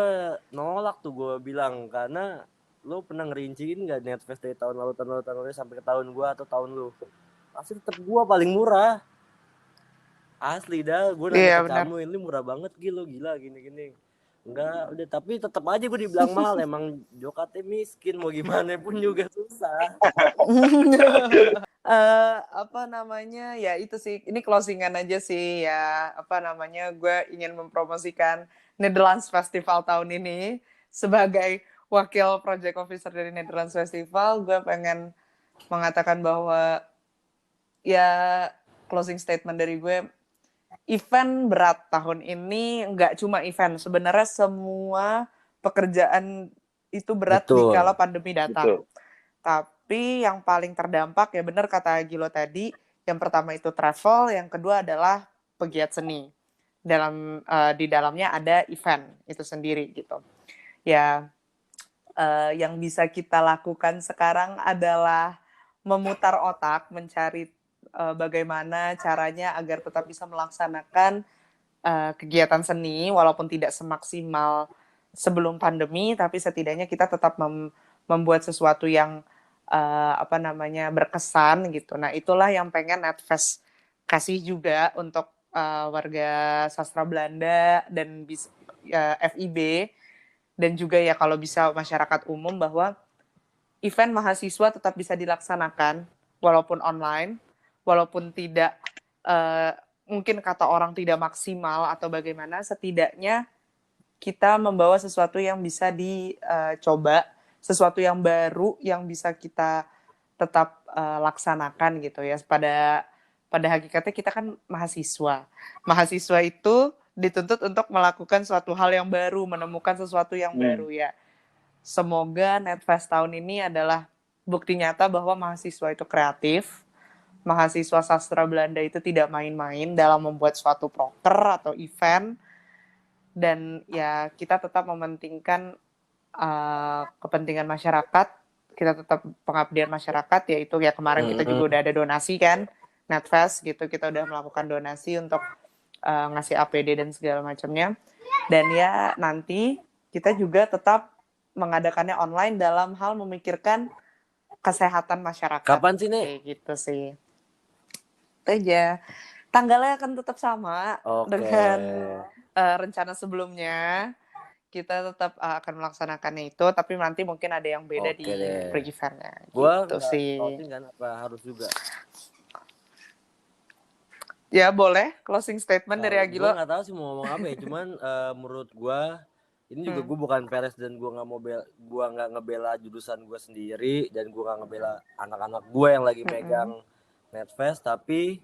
nolak tuh, gue bilang karena lo pernah ngerinciin nggak Netflix dari tahun lalu sampai ke tahun gue atau tahun lo, pasti tetap gue paling murah asli dah. Gue nanya Iya ke benar. Camu, ini murah banget gila gini enggak, udah, tapi tetap aja gue dibilang mahal. Emang jokatnya miskin, mau gimana pun juga susah. Apa namanya, ya itu sih, ini closingan aja sih ya, apa namanya, gue ingin mempromosikan Netherlands Festival tahun ini. Sebagai wakil project officer dari Netherlands Festival, gue pengen mengatakan bahwa ya closing statement dari gue, event berat tahun ini nggak cuma event, sebenarnya semua pekerjaan itu berat di kala Betul. pandemi datang. Betul. Tapi yang paling terdampak, ya benar kata Gilo tadi, yang pertama itu travel, yang kedua adalah pegiat seni. Di dalamnya ada event itu sendiri gitu. Ya, yang bisa kita lakukan sekarang adalah memutar otak, mencari bagaimana caranya agar tetap bisa melaksanakan kegiatan seni walaupun tidak semaksimal sebelum pandemi, tapi setidaknya kita tetap membuat sesuatu yang berkesan gitu. Nah, itulah yang pengen Netfest kasih juga untuk warga sastra Belanda dan FIB, dan juga ya kalau bisa masyarakat umum, bahwa event mahasiswa tetap bisa dilaksanakan walaupun online, walaupun tidak mungkin kata orang tidak maksimal atau bagaimana, setidaknya kita membawa sesuatu yang bisa dicoba, sesuatu yang baru yang bisa kita tetap laksanakan gitu ya. Pada hakikatnya kita kan mahasiswa. Mahasiswa itu dituntut untuk melakukan suatu hal yang baru, menemukan sesuatu yang baru ya. Semoga Netfest tahun ini adalah bukti nyata bahwa mahasiswa itu kreatif, mahasiswa sastra Belanda itu tidak main-main dalam membuat suatu proker atau event, dan ya kita tetap mementingkan kepentingan masyarakat, kita tetap pengabdian masyarakat, yaitu ya kemarin kita juga udah ada donasi kan, Netfest gitu, kita udah melakukan donasi untuk ngasih APD dan segala macamnya. Dan ya nanti kita juga tetap mengadakannya online dalam hal memikirkan kesehatan masyarakat. Kapan sih, Nek? Kayak gitu sih. Itu aja. Tanggalnya akan tetap sama dengan rencana sebelumnya. Kita tetap akan melaksanakannya itu, tapi nanti mungkin ada yang beda di pre-eventnya. Gua gitu sih. closing kan, apa harus juga? Ya boleh, closing statement dari Agilo. Gue nggak tahu sih mau ngomong apa ya, cuman menurut gue ini juga gue bukan peres dan gue nggak ngebela jurusan gue sendiri, dan gue nggak ngebela anak-anak gue yang lagi megang Netfest, tapi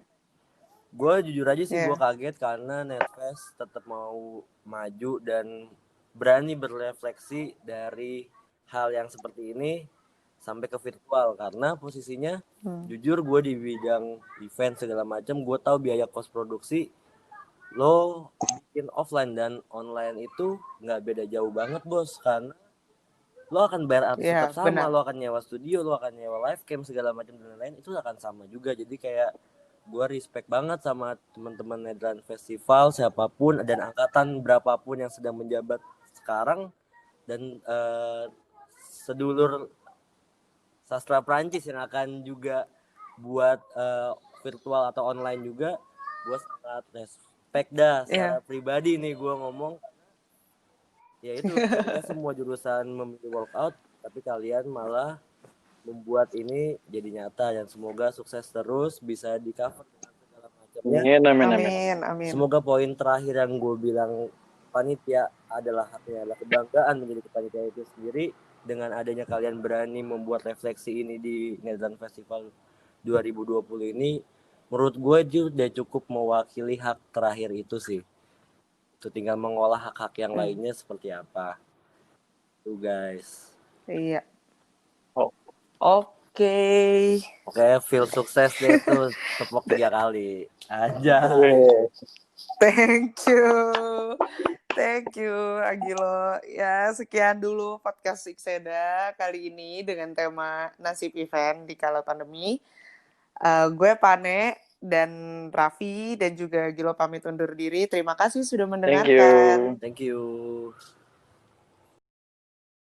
gue jujur aja sih gue kaget karena Netfest tetap mau maju dan berani berefleksi dari hal yang seperti ini sampai ke virtual, karena posisinya jujur gue di bidang event segala macam, gue tahu biaya kos produksi lo bikin offline dan online itu nggak beda jauh banget bos, karena lo akan bayar artis tetap sama, lo akan nyewa studio, lo akan nyewa live cam segala macam dan lain-lain, itu akan sama juga. Jadi kayak gue respect banget sama teman-teman Netherlands Festival, siapapun dan angkatan berapapun yang sedang menjabat sekarang, dan sedulur sastra Prancis yang akan juga buat virtual atau online juga. Gue sangat respect dah secara pribadi nih gue ngomong. Ya itu, ketika semua jurusan memilih walkout, tapi kalian malah membuat ini jadi nyata, dan semoga sukses terus, bisa di cover dengan segala macamnya. Amin. Semoga poin terakhir yang gue bilang, panitia adalah kebanggaan menjadi panitia itu sendiri. Dengan adanya kalian berani membuat refleksi ini di Netherlands Festival 2020 ini, menurut gue itu udah cukup mewakili hak terakhir itu sih. Itu tinggal mengolah hak-hak yang lainnya seperti apa. Tuh guys. Iya. Oke. Oke, feel sukses deh tuh tepok 3 kali aja. Thank you. Thank you, Agilo. Ya, sekian dulu podcast Ikseda kali ini dengan tema nasib event di kala pandemi. Gue Pane dan Raffi dan juga Agilo pamit undur diri. Terima kasih sudah Thank you. mendengarkan. Thank you.